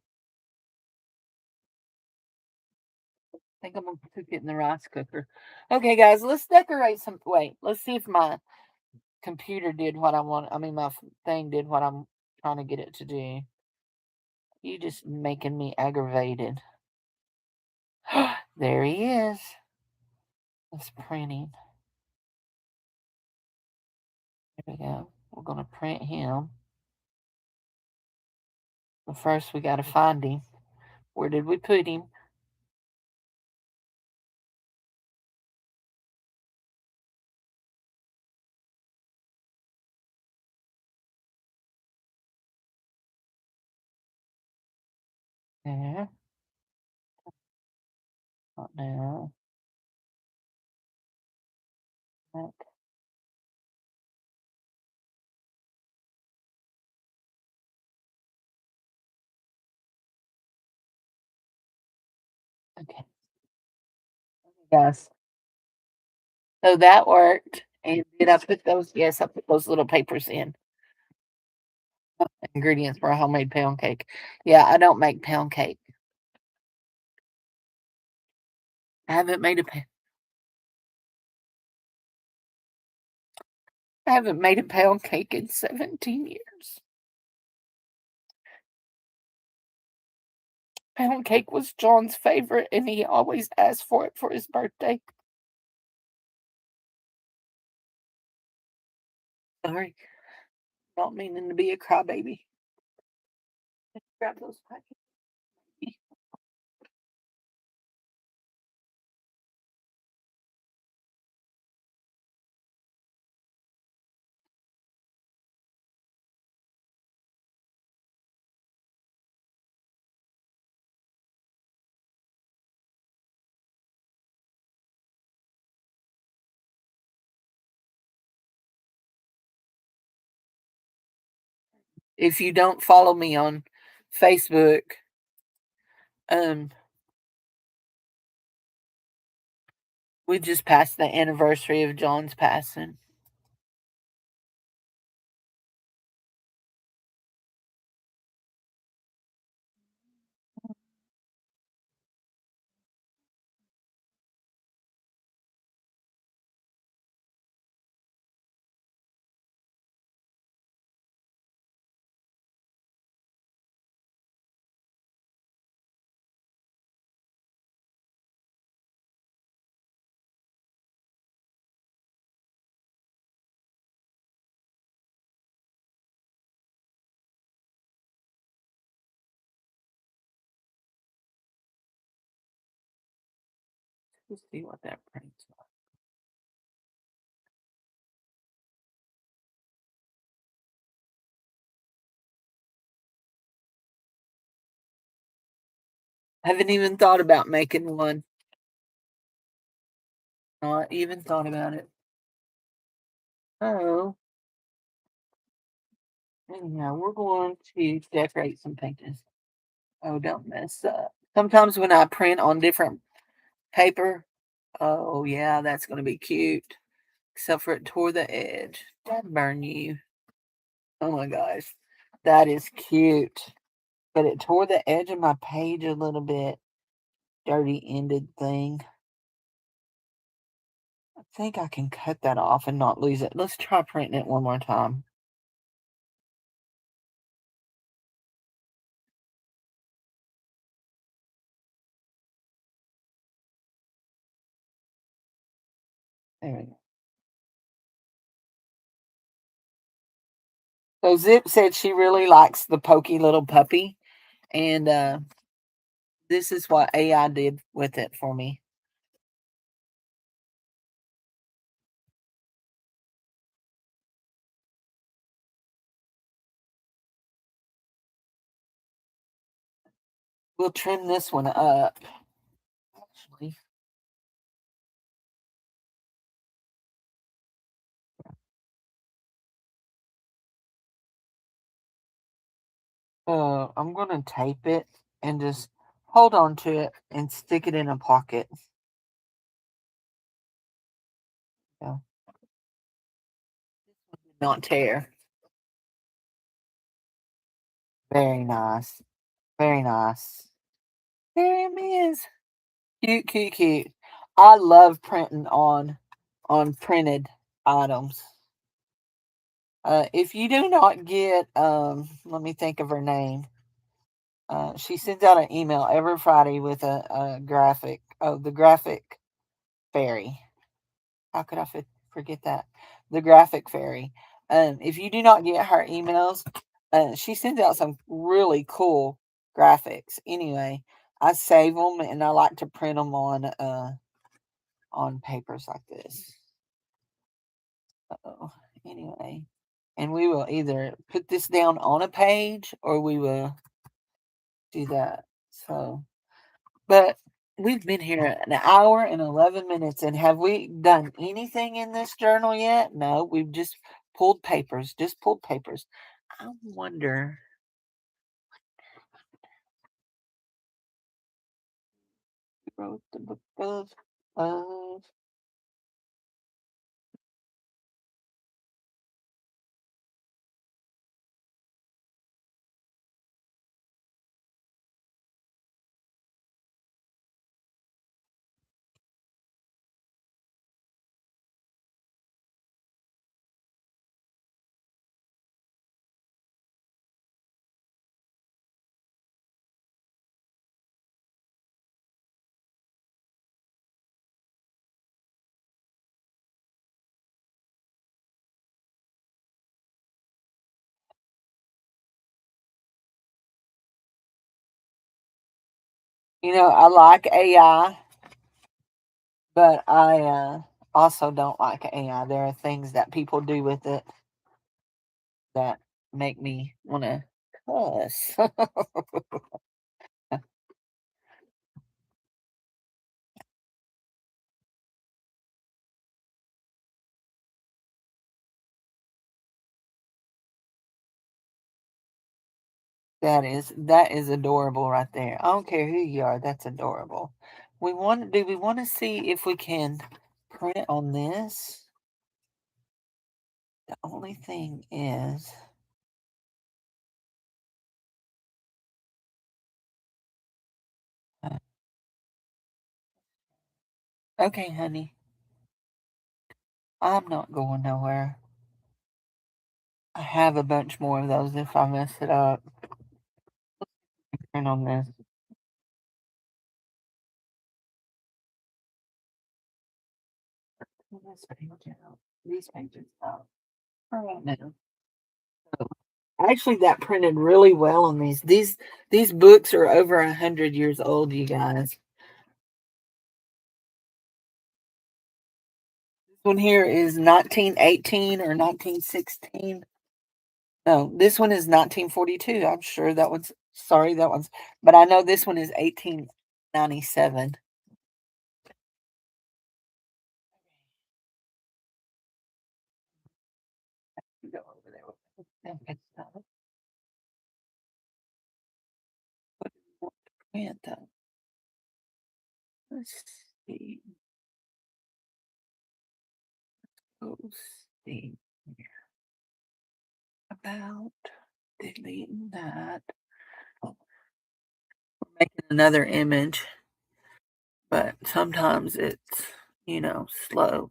[SPEAKER 1] I think I'm gonna cook it in the rice cooker. Okay, guys, let's decorate some. Wait, let's see if my computer did what I want. I mean, my thing did what I'm trying to get it to do. You just making me aggravated. There he is. It's printing. There we go. We're gonna print him. But first, we gotta find him. Where did we put him? There. Not now. Back. Okay. Yes. So that worked. And did I put those? Yes, I put those little papers in. Ingredients for a homemade pound cake. Yeah, I don't make pound cake. I haven't made a I haven't made a pound cake in 17 years. Pound cake was John's favorite, and he always asked for it for his birthday. Sorry, not meaning to be a crybaby. Grab those packets. If you don't follow me on Facebook, um, we just passed the anniversary of John's passing. Let's see what that prints like. Haven't even thought about making one. Not even thought about it. Oh, anyhow, we're going to decorate some pages. Oh, don't mess up. Sometimes when I print on different paper, oh yeah, that's gonna be cute. Except for it tore the edge. That'd burn you. Oh my gosh. That is cute. But it tore the edge of my page a little bit. Dirty ended thing. I think I can cut that off and not lose it. Let's try printing it one more time. There we go. So Zip said she really likes the pokey little puppy. And this is what AI did with it for me. We'll trim this one up. Actually, I'm gonna tape it and just hold on to it and stick it in a pocket. So, not tear. Very nice. Very nice. There it is. Cute, cute, cute. I love printing on printed items. If you do not get, let me think of her name. She sends out an email every Friday with a graphic. Oh, the graphic fairy. How could I forget that? The graphic fairy. If you do not get her emails, she sends out some really cool graphics. Anyway, I save them and I like to print them on papers like this. Oh, anyway, and we will either put this down on a page or we will do that. So, but we've been here an hour and 11 minutes, and have we done anything in this journal yet? No, we've just pulled papers. I wonder, who wrote the book of I like AI, but I also don't like AI. There are things that people do with it that make me want to cuss. That is adorable right there. I don't care who you are, that's adorable. Do we want to see if we can print on this? The only thing is, uh, okay, honey, I'm not going nowhere. I have a bunch more of those if I mess it up. Print on this. This page out. These pages out. All right now. So, actually, that printed really well on these. These books are over 100 years old, you guys. This one here is 1918 or 1916. No, this one is 1942. I'm sure that one's sorry, that one's, but I know this one is 1897. Go over there with that good stuff. What do you want to print though? Let's see. Let's see about deleting that. Making another image, but sometimes it's, slow.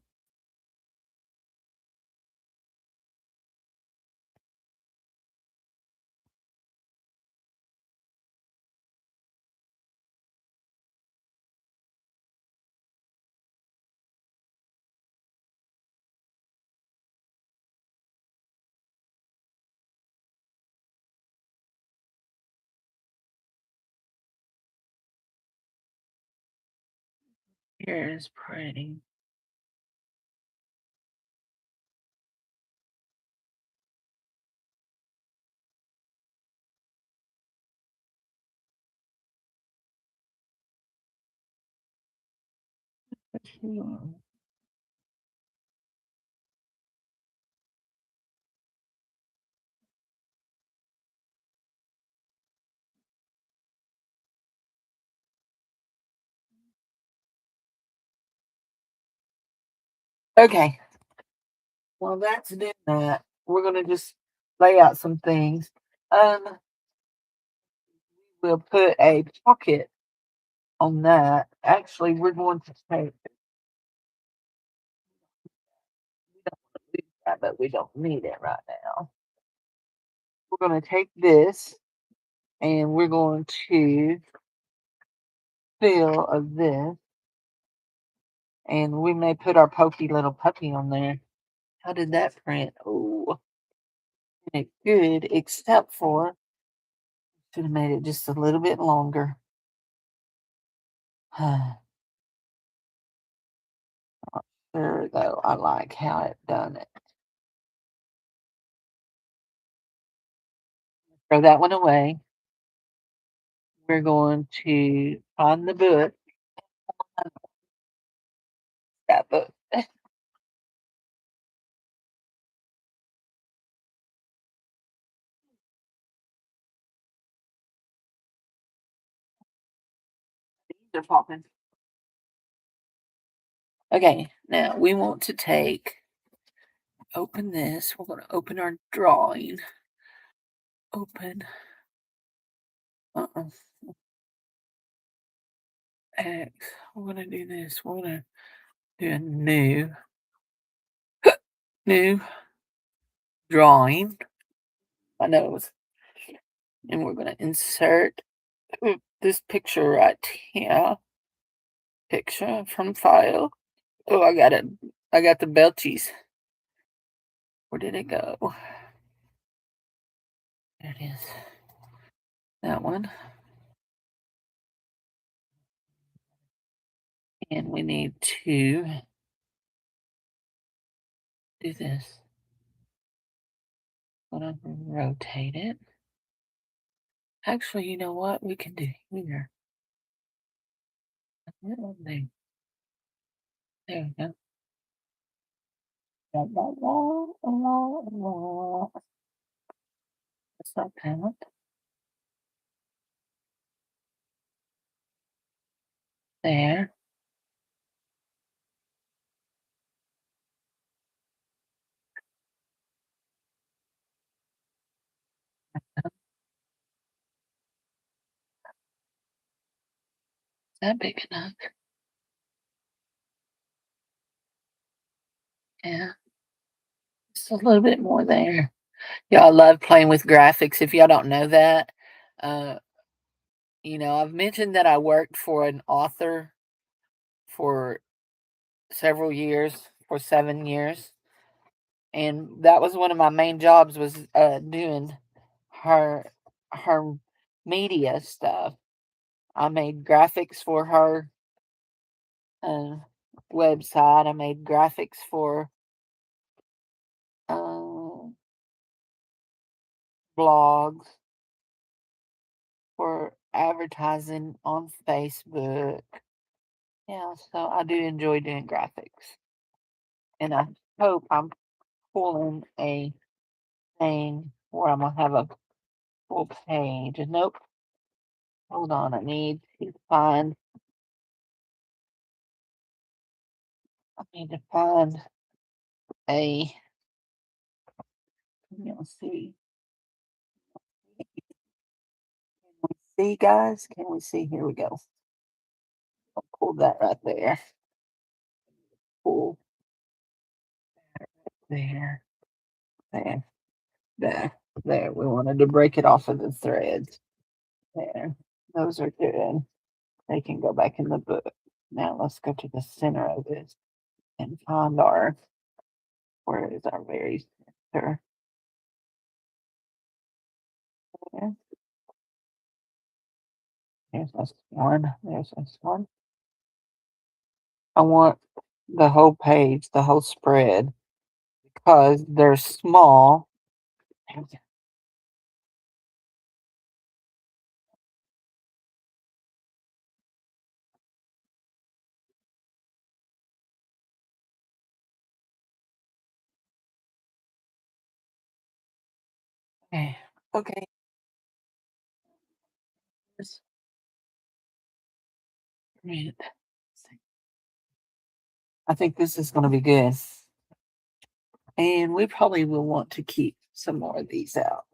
[SPEAKER 1] Here's printing. Hmm. Okay. Well, that's doing that. We're gonna just lay out some things. We'll put a pocket on that. Actually, we're going to take that, but we don't need it right now. We're going to take this and we're going to fill of this, and we may put our pokey little puppy on there. How did that print? Oh, it good, except for should have made it just a little bit longer. There though, I like how it done it. Throw that one away. We're going to find the book. That book. They're popping. Okay, now we want to open this. We're going to open our drawing. Open. Uh-uh. X. We're going to do this. We're going to do a new drawing. My nose. And we're going to insert this picture right here. Picture from file. Oh, I got it. I got the belchies. Where did it go? There it is. That one. And we need to do this. I'm gonna rotate it. Actually, you know what? We can do here. There we go. That's not that. There. Is that big enough? Yeah. Just a little bit more there. Y'all love playing with graphics. If y'all don't know that, uh, I've mentioned that I worked for an author for several years, for 7 years, and that was one of my main jobs was doing her her media stuff. I made graphics for her uh, website. I made graphics for uh, blogs, for advertising on Facebook. Yeah, so I do enjoy doing graphics, and I hope I'm pulling a thing where I'm gonna have a full page. Nope. Hold on, I need to find. I need to find a. Let's see. Can we see, guys? Can we see? Here we go. I'll pull that right there. Pull there, there, there, there. We wanted to break it off of the threads. There. Those are good. They can go back in the book. Now let's go to the center of this and find where is our very center? There. There's this one. There's this one. I want the whole page, the whole spread, because they're small. Okay. Okay. Just a minute. I think this is going to be good. And we probably will want to keep some more of these out.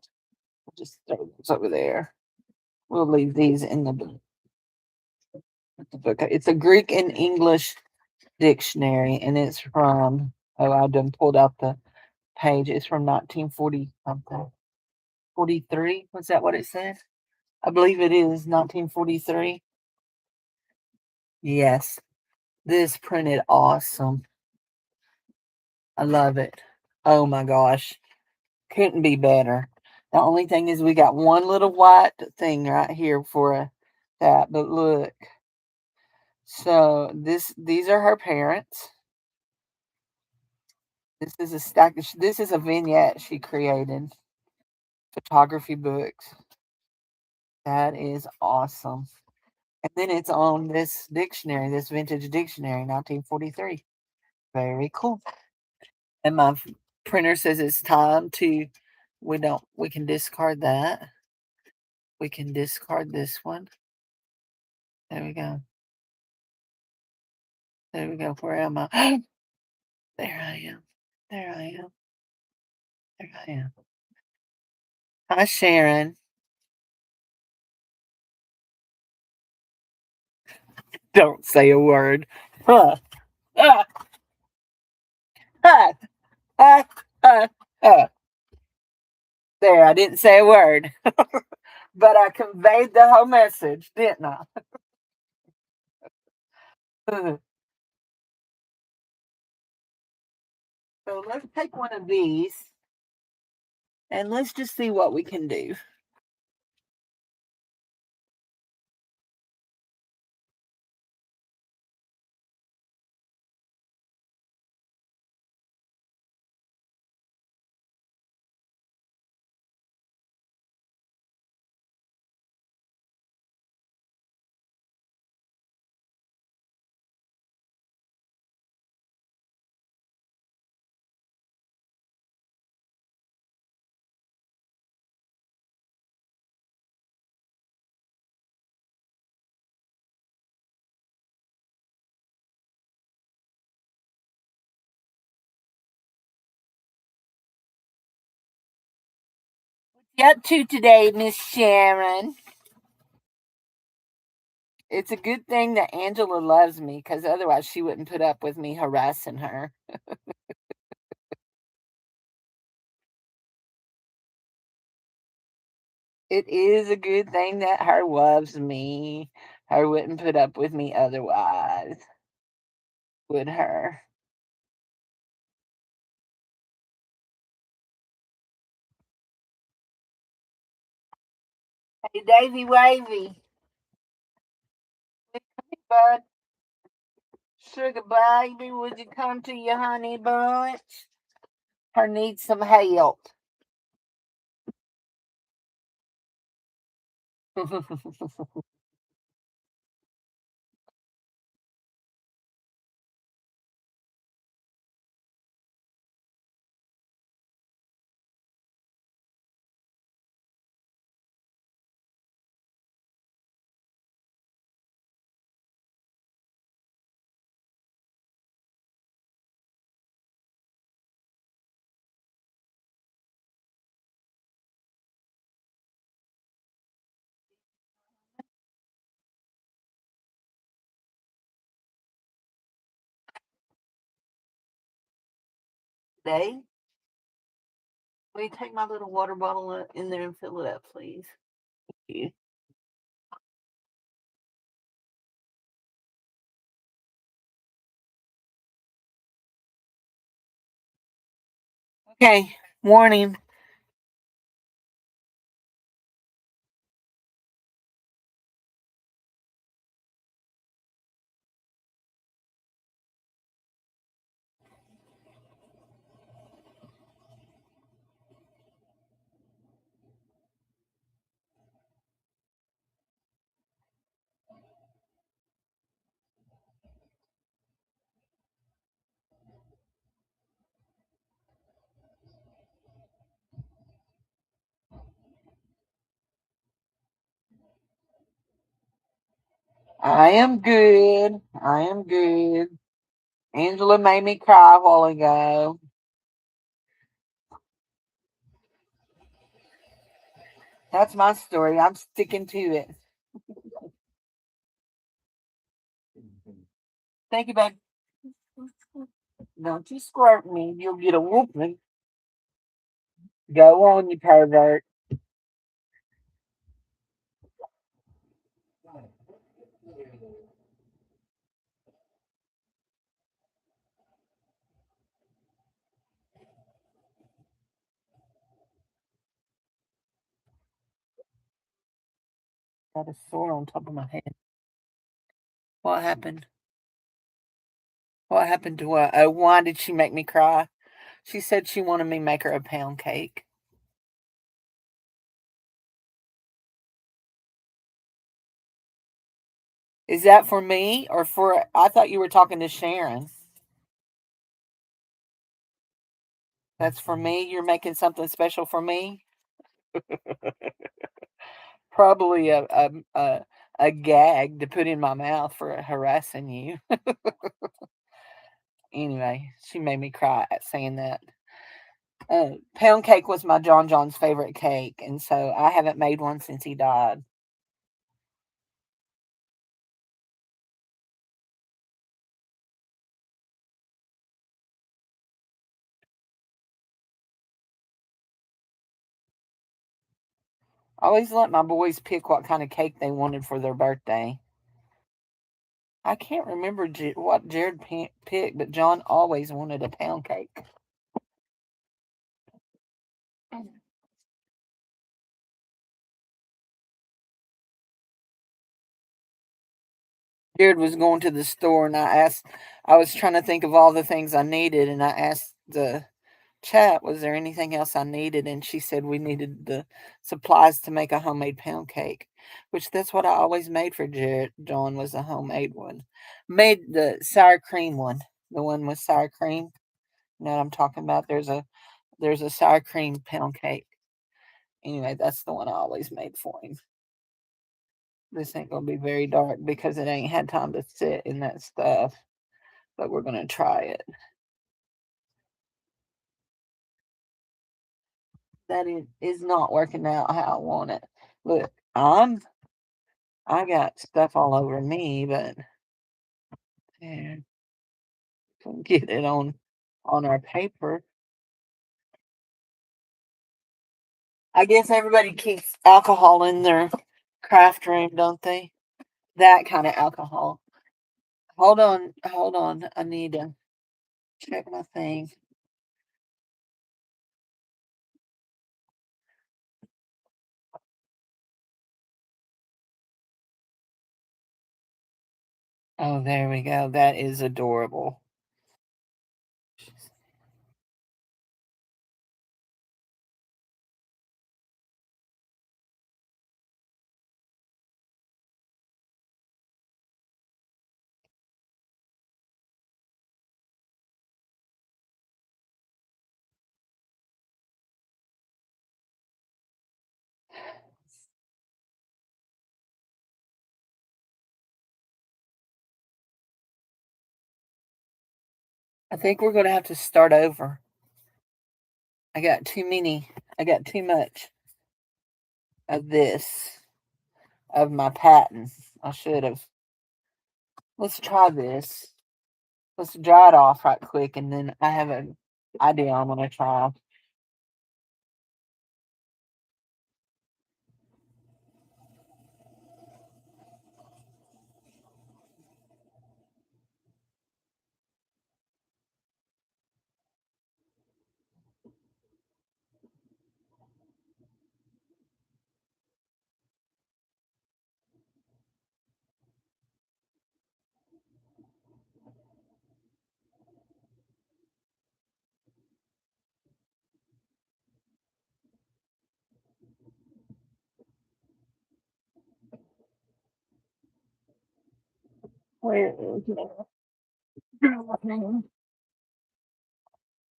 [SPEAKER 1] We'll just throw those over there. We'll leave these in the book. It's a Greek and English dictionary, and it's from, oh, I done pulled out the page. It's from 1940 something. 43? Was that what it said? I believe it is 1943. Yes. This printed awesome. I love it. Oh my gosh. Couldn't be better. The only thing is we got one little white thing right here for that, but look. So these are her parents. This is a stack. This is a vignette she created. Photography books. That is awesome. And then it's on this dictionary, this vintage dictionary, 1943. Very cool. And my printer says it's time to, we can discard that. We can discard this one. There we go. There we go. Where am I? There I am. There I am. There I am. Hi, Sharon. Don't say a word. Huh. Ah, ah, ah, ah, ah. There, I didn't say a word, but I conveyed the whole message, didn't I? So let's take one of these and let's just see what we can do. You up to today, Miss Sharon? It's a good thing that Angela loves me because otherwise she wouldn't put up with me harassing her. It is a good thing that her loves me. Her wouldn't put up with me otherwise, would her? Hey, Davy Wavy, bud, sugar baby, would you come to your honey bunch? Her needs some help. Dave, will you take my little water bottle in there and fill it up, please? Thank you. Okay, warning. I am good. I am good. Angela made me cry a while ago. That's my story. I'm sticking to it. Thank you, babe. Don't you squirt me. You'll get a whooping. Go on, you pervert. Got a sore on top of my head. What happened? What happened to what? Oh, why did she make me cry? She said she wanted me to make her a pound cake. Is that for me or for? I thought you were talking to Sharon. That's for me. You're making something special for me. Probably a gag to put in my mouth for harassing you. Anyway, she made me cry at saying that. Pound cake was my John John's favorite cake, and so I haven't made one since he died. I always let my boys pick what kind of cake they wanted for their birthday. I can't remember what Jared picked, but John always wanted a pound cake. Jared was going to the store, and I was trying to think of all the things I needed, and I asked the chat, was there anything else I needed? And she said we needed the supplies to make a homemade pound cake, which that's what I always made for Jared. John was a homemade one. Made the sour cream one, the one with sour cream. You know what I'm talking about? There's a sour cream pound cake. Anyway, that's the one I always made for him. This ain't gonna be very dark because it ain't had time to sit in that stuff, but we're gonna try it. That is not working out how I want it. Look, I got stuff all over me, but yeah, can get it on our paper. I guess everybody keeps alcohol in their craft room, don't they? That kind of alcohol. Hold on. I need to check my thing. Oh, there we go. That is adorable. I think we're going to have to start over. I got too many. I got too much of this, of my patent. I should have. Let's try this. Let's dry it off right quick, and then I have an idea I'm going to try. Where is my driving?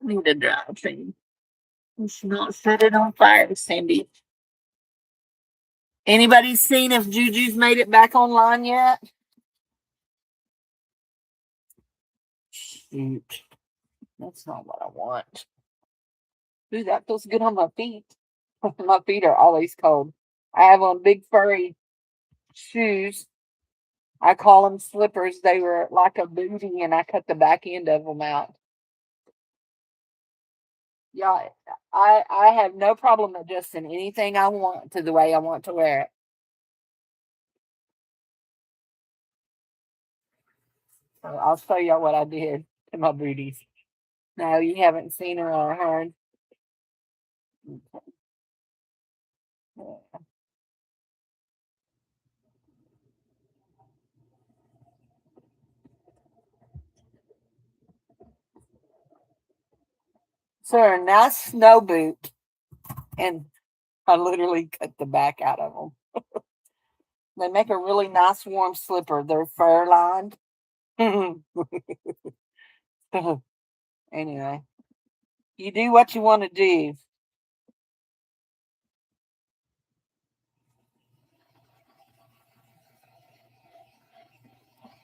[SPEAKER 1] Need a driving. Let's not set it on fire, Cindy. Anybody seen if Juju's made it back online yet? Shoot. That's not what I want. Ooh, that feels good on my feet. My feet are always cold. I have on big furry shoes. I call them slippers. They were like a booty, and I cut the back end of them out. Yeah, I have no problem adjusting anything I want to the way I want to wear it. So I'll show y'all what I did to my booties. No, you haven't seen her or heard. So a nice snow boot, and I literally cut the back out of them. They make a really nice warm slipper. They're fur lined. Anyway, you do what you want to do.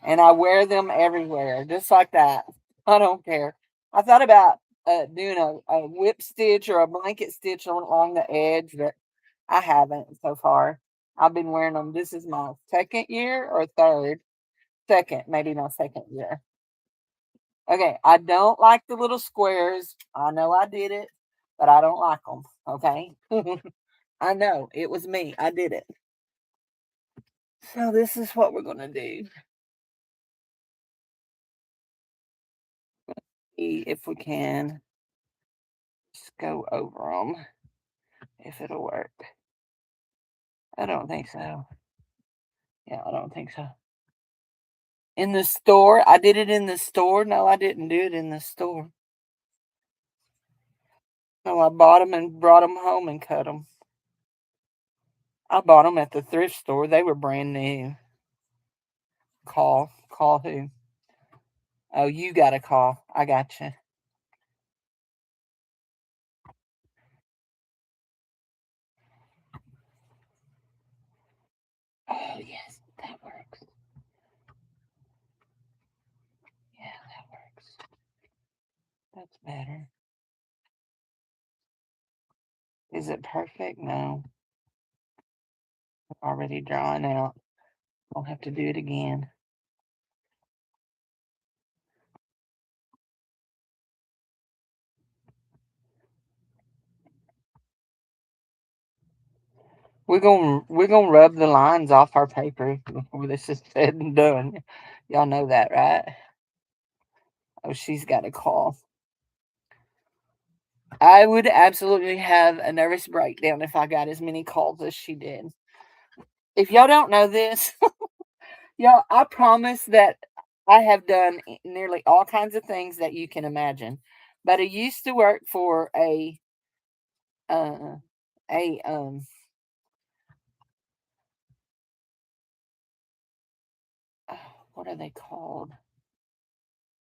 [SPEAKER 1] And I wear them everywhere, just like that. I don't care. I thought about doing a whip stitch or a blanket stitch along the edge, but I haven't so far. I've been wearing them. This is my second year or third. Second, maybe my second year. Okay, I don't like the little squares. I know I did it, but I don't like them. Okay, I know it was me. I did it. So this is what we're gonna do. See if we can just go over them. If it'll work. I don't think so. Yeah, I don't think so. In the store, I did it in the store. No, I didn't do it in the store. No, I bought them and brought them home and cut them. I bought them at the thrift store. They were brand new. Call who? Oh, you got a call. I got you. Oh, yes, that works. Yeah, that works. That's better. Is it perfect? No. Already drawing out. I'll have to do it again. We're gonna rub the lines off our paper before this is said and done. Y'all know that, right? Oh, she's got a call. I would absolutely have a nervous breakdown if I got as many calls as she did. If y'all don't know this, y'all, I promise that I have done nearly all kinds of things that you can imagine. But I used to work for uh, a what are they called?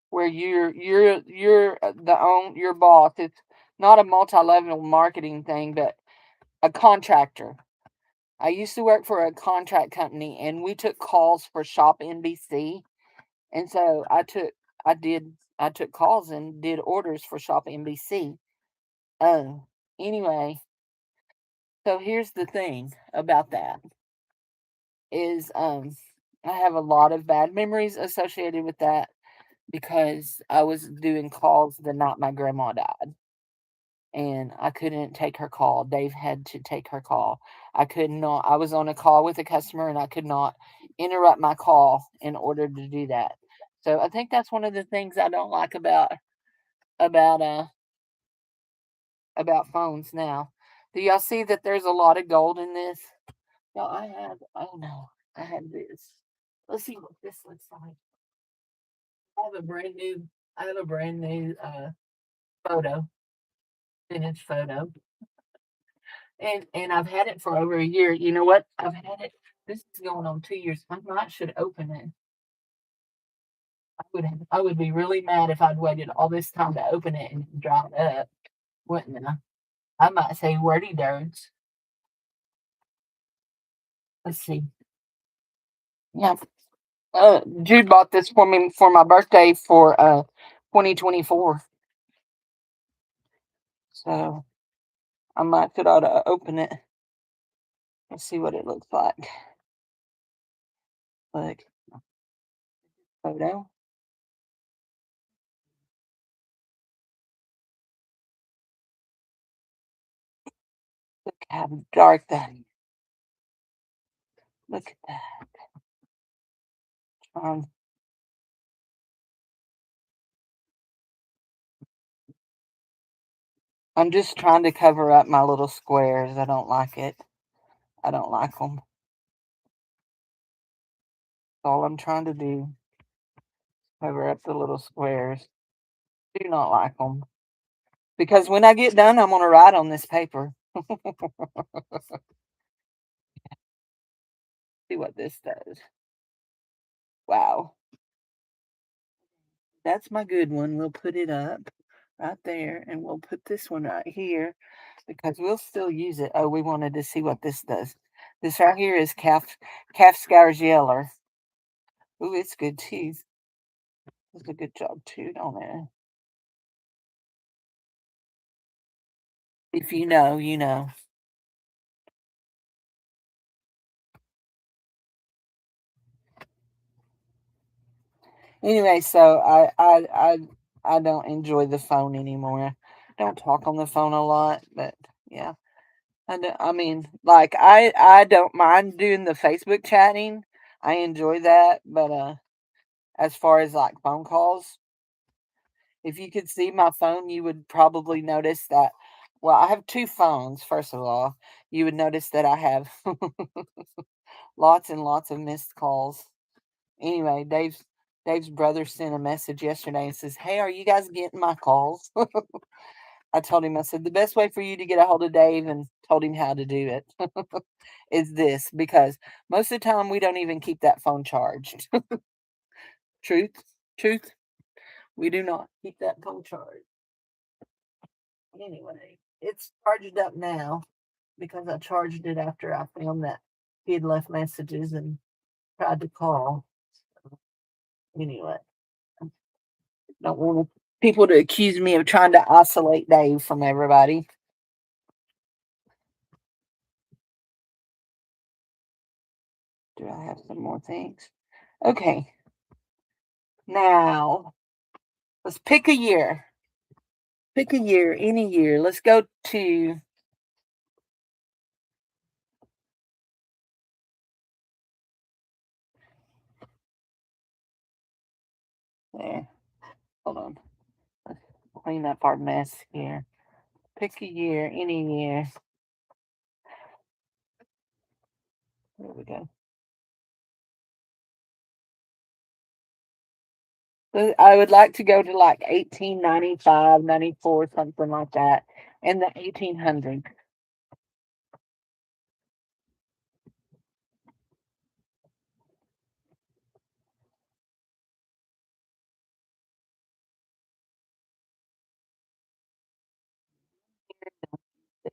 [SPEAKER 1] Where you're the own your boss. It's not a multi-level marketing thing, but a contractor. I used to work for a contract company, and we took calls for Shop NBC, and so I took calls and did orders for Shop NBC. Oh, anyway, so here's the thing about that is I have a lot of bad memories associated with that because I was doing calls the night my grandma died. And I couldn't take her call. Dave had to take her call. I could not. I was on a call with a customer and I could not interrupt my call in order to do that. So I think that's one of the things I don't like about about phones now. Do y'all see that there's a lot of gold in this? Y'all, I have oh no, I have this. Let's see what this looks like. I have a brand new photo, finished photo. And I've had it for over a year. You know what? I've had it. This is going on 2 years. I might should open it. I would be really mad if I'd waited all this time to open it and dry it up, wouldn't I? I might say wordy dirts. Let's see. Yeah. Jude bought this for me for my birthday for 2024. So I might could ought to open it and see what it looks like. Look, photo. Look how dark that is. Look at that. Um, I'm just trying to cover up my little squares. I don't like it. I don't like them. All I'm trying to do. Cover up the little squares. Do not like them. Because when I get done, I'm going to write on this paper. See what this does. Wow. That's my good one. We'll put it up right there, and we'll put this one right here because we'll still use it. Oh, we wanted to see what this does. This right here is calf scours yeller. Ooh, it's good too. Does a good job too, don't it? If you know, you know. Anyway, so I don't enjoy the phone anymore. I don't talk on the phone a lot, but yeah. I mean, like I don't mind doing the Facebook chatting. I enjoy that, but as far as like phone calls, if you could see my phone, you would probably notice that. Well, I have two phones. First of all, you would notice that I have lots and lots of missed calls. Anyway, Dave's brother sent a message yesterday and says, "Hey, are you guys getting my calls?" I told him, I said, the best way for you to get a hold of Dave and told him how to do it is this because most of the time we don't even keep that phone charged. Truth, truth, we do not keep that phone charged. Anyway, it's charged up now because I charged it after I found that he had left messages and tried to call. Anyway, I don't want people to accuse me of trying to isolate Dave from everybody. Do I have some more things? Okay, now let's pick a year. Pick a year, any year. Let's go to there. Hold on. Let's clean up our mess here. Pick a year, any year. There we go. So I would like to go to like 1895, 94, something like that, in the 1800s.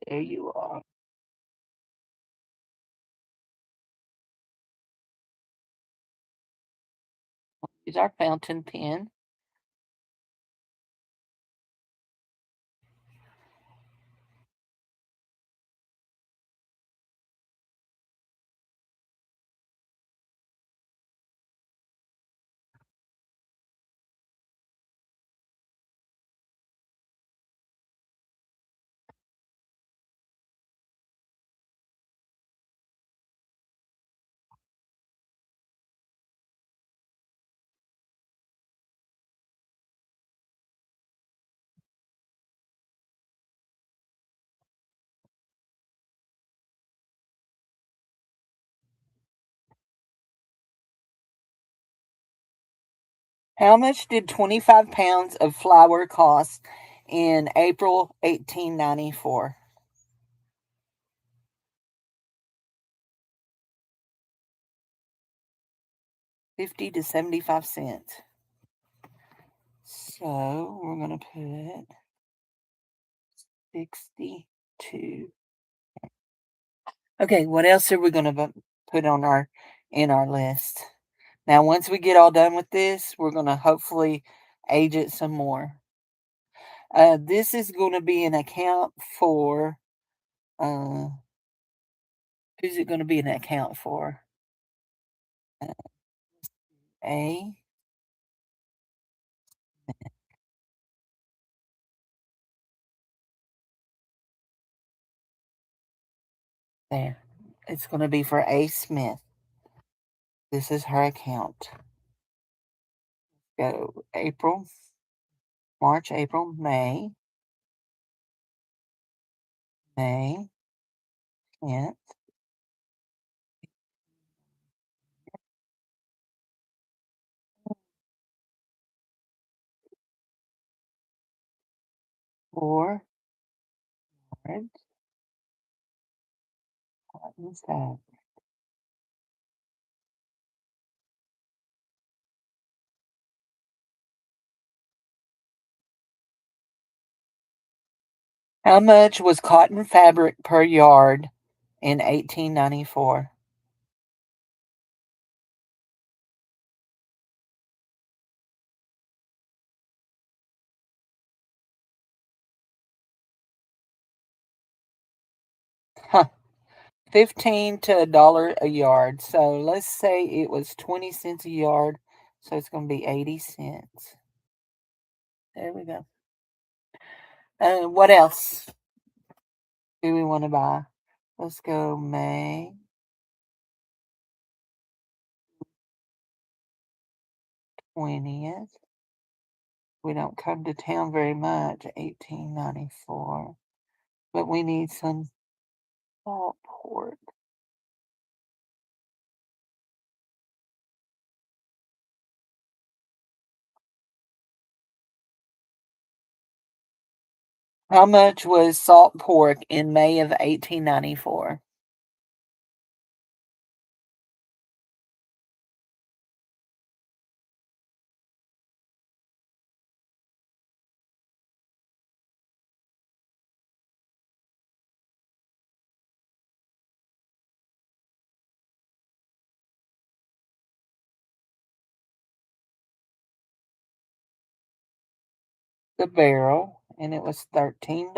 [SPEAKER 1] There you are. Use our fountain pen. How much did 25 pounds of flour cost in April 1894? 50 to 75 cents. So we're going to put 62. Okay, what else are we going to put on our in our list? Now, once we get all done with this, we're going to hopefully age it some more. This is going to be an account for uh, who's it going to be an account for? Uh, A. There. It's going to be for A. Smith. This is her account. Go April, March, April, May 10th. For March. What is that? How much was cotton fabric per yard in 1894? Huh. 15 to a dollar a yard. So let's say it was 20 cents a yard. So it's going to be 80 cents. There we go. What else do we want to buy? Let's go May 20th. We don't come to town very much, 1894. But we need some salt pork. How much was salt pork in May of 1894? The barrel, and it was $13.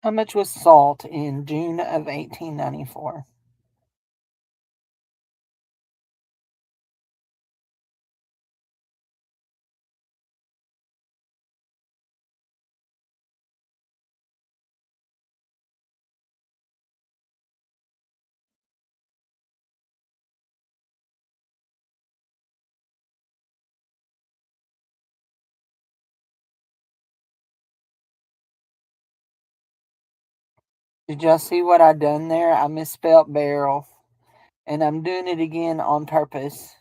[SPEAKER 1] How much was salt in June of 1894? Did y'all see what I done there? I misspelled barrel, and I'm doing it again on purpose.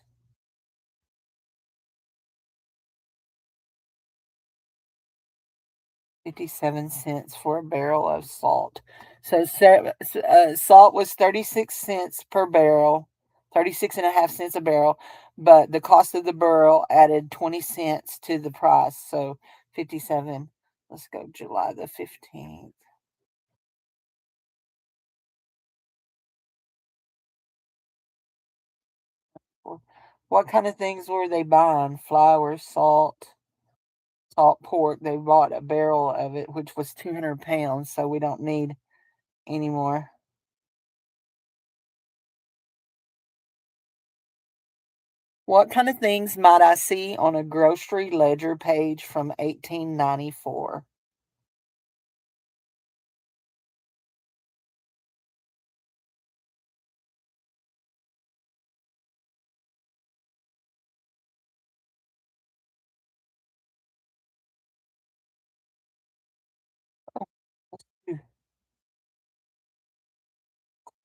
[SPEAKER 1] 57 cents for a barrel of salt. So salt was 36 cents per barrel, 36 and a half cents a barrel, but the cost of the barrel added 20 cents to the price. So 57. Let's go July the 15th. What kind of things were they buying? Flour, salt pork. They bought a barrel of it, which was 200 pounds, so we don't need any more. What kind of things might I see on a grocery ledger page from 1894?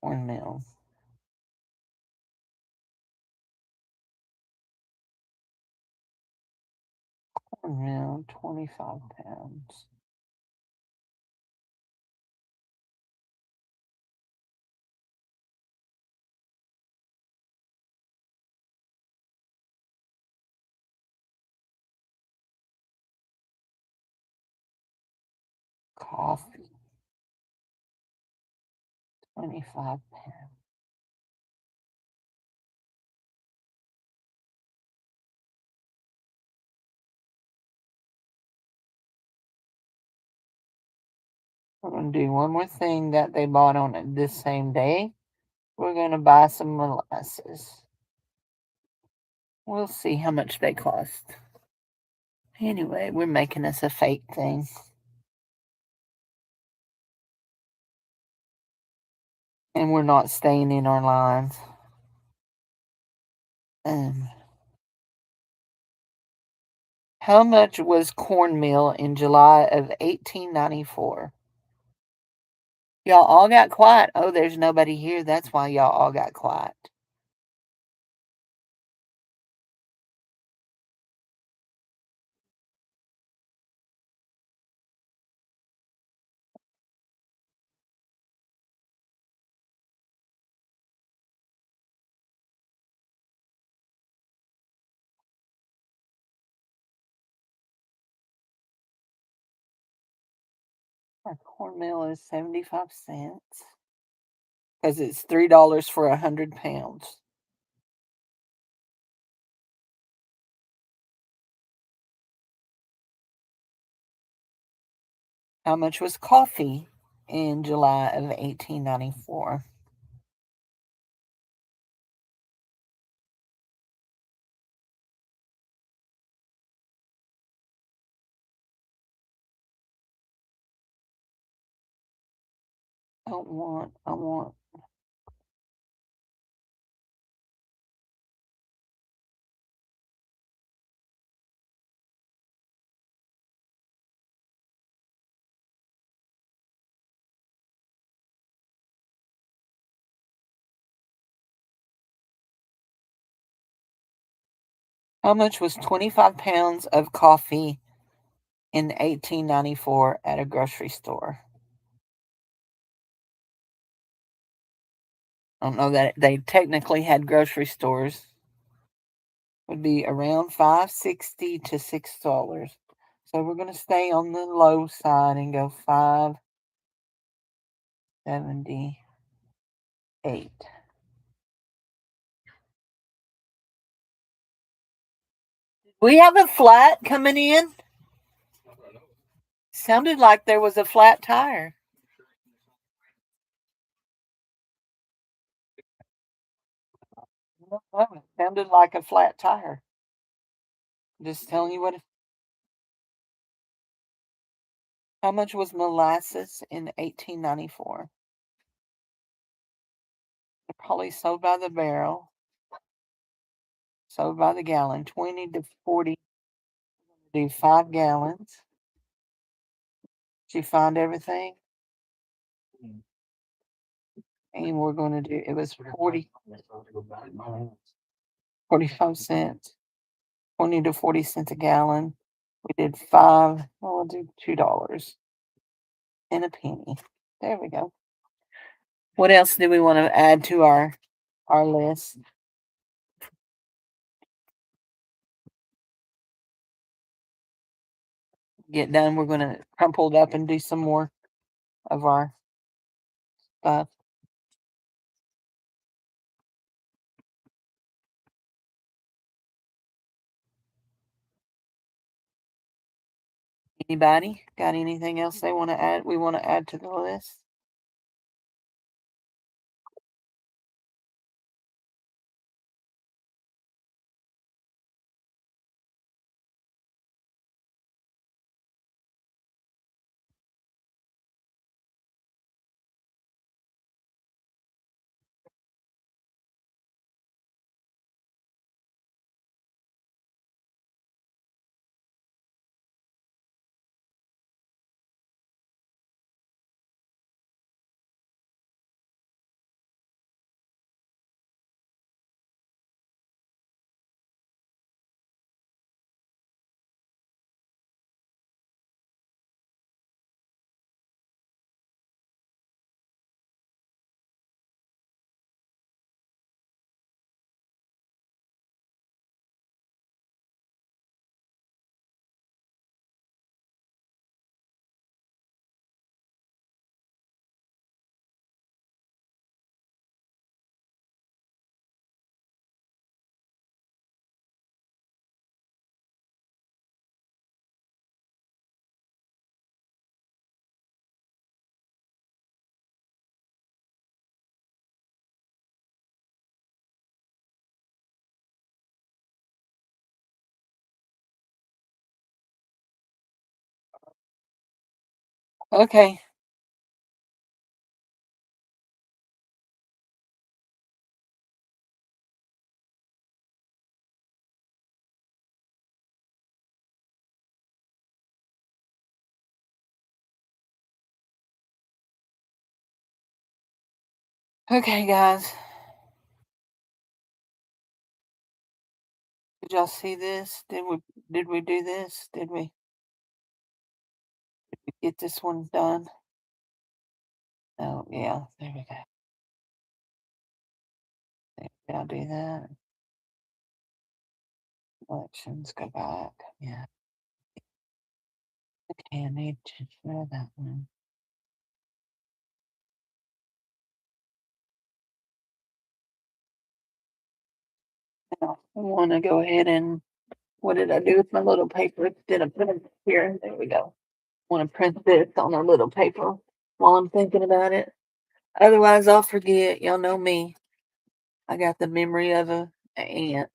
[SPEAKER 1] Cornmeal. Cornmeal, 25 pounds. Coffee, 25 pounds. We're going to do one more thing that they bought on it this same day. We're going to buy some molasses. We'll see how much they cost. Anyway, we're making us a fake thing. And we're not staying in our lines. How much was cornmeal in July of 1894? Y'all all got quiet. Oh, there's nobody here. That's why y'all all got quiet. Our cornmeal is 75 cents because it's $3 for 100 pounds. How much was coffee in July of 1894? I want. How much was 25 pounds of coffee in 1894 at a grocery store? I don't know that they technically had grocery stores. Would be around $5.60 to $6. So we're going to stay on the low side and go 5.78. We have a flat coming in. Sounded like there was a flat tire. No, it sounded like a flat tire. Just telling you what. How much was molasses in 1894? They're probably sold by the barrel, sold by the gallon, 20 to 40. Do 5 gallons. Did you find everything? And we're going to do, it was 45 cents, 20 to 40 cents a gallon. We did five, well, we'll do $2 and a penny. There we go. What else do we want to add to our list? Get done. We're going to crumple it up and do some more of our stuff. Anybody got anything else they want to add? We want to add to the list? Okay. Okay, guys. Did y'all see this? Did we do this? Did we get this one done? Oh, yeah. There we go. Did I do that? Elections, go back. Yeah. Okay, I need to share that one. Now, I want to go ahead and what did I do with my little paper? Did I put it here? There we go. Want to print this on a little paper while I'm thinking about it. Otherwise, I'll forget. Y'all know me. I got the memory of a ant.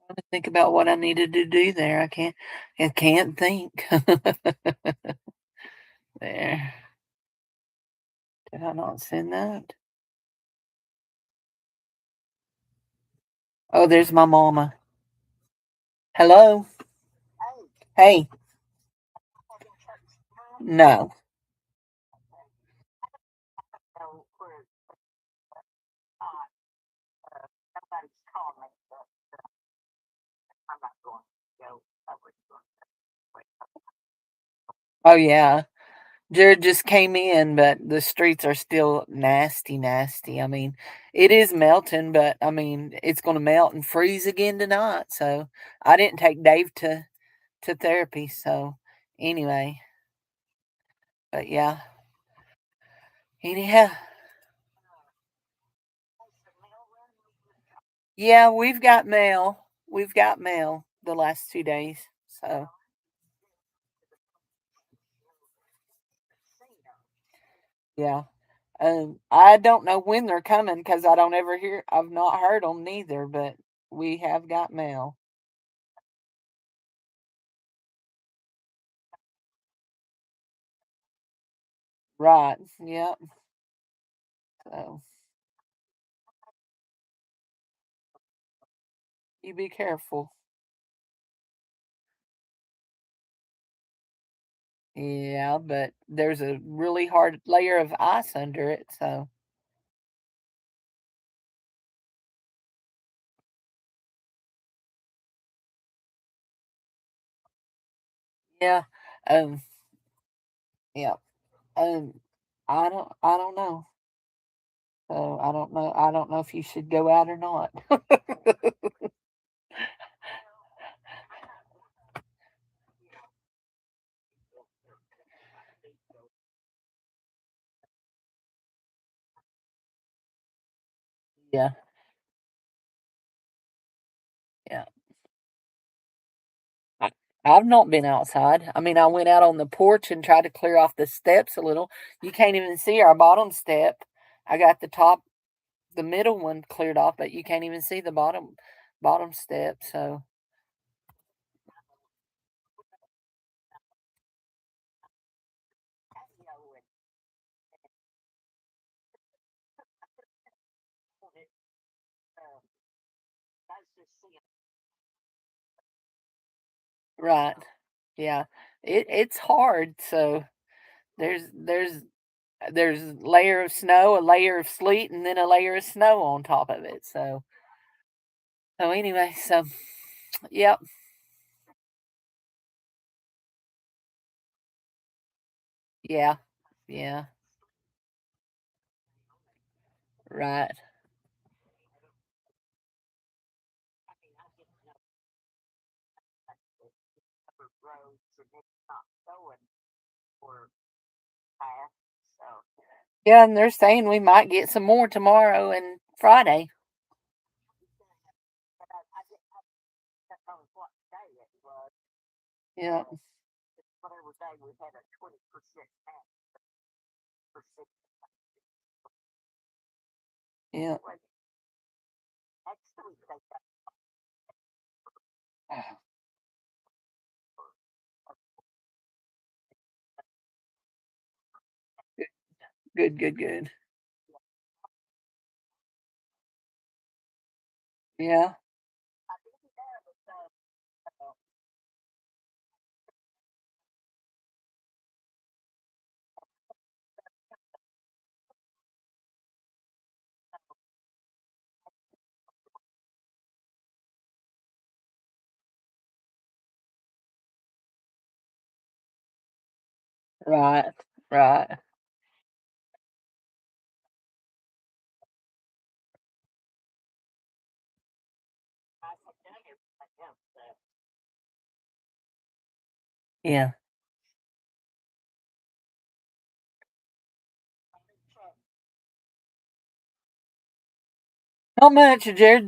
[SPEAKER 1] Trying to think about what I needed to do there. I can't think. There. Did I not send that? Oh, there's my mama. Hello. Hey. No. Oh yeah. Jared just came in, but the streets are still nasty, nasty. I mean, it is melting, but I mean, it's going to melt and freeze again tonight. So I didn't take Dave to therapy. So anyway, but yeah, anyhow, yeah, we've got mail. We've got mail the last 2 days. So yeah, I don't know when they're coming because I don't ever hear. I've not heard them neither, but we have got mail. Right. Yep. So you be careful. Yeah, but there's a really hard layer of ice under it, so yeah. Um, yeah. Um, I don't know. So I don't know if you should go out or not. Yeah, yeah. I, I've not been outside. I mean, I went out on the porch and tried to clear off the steps a little. You can't even see our bottom step. I got the middle one cleared off, but you can't even see the bottom step. So right, yeah, it's hard. So there's there's there's a layer of snow, a layer of sleet, and then a layer of snow on top of it. So anyway, so yep, yeah, yeah, right, yeah. And they're saying we might get some more tomorrow and Friday. Yeah, Yeah. Good, good, good. Yeah. Right. Right. Yeah. Not much, Jared.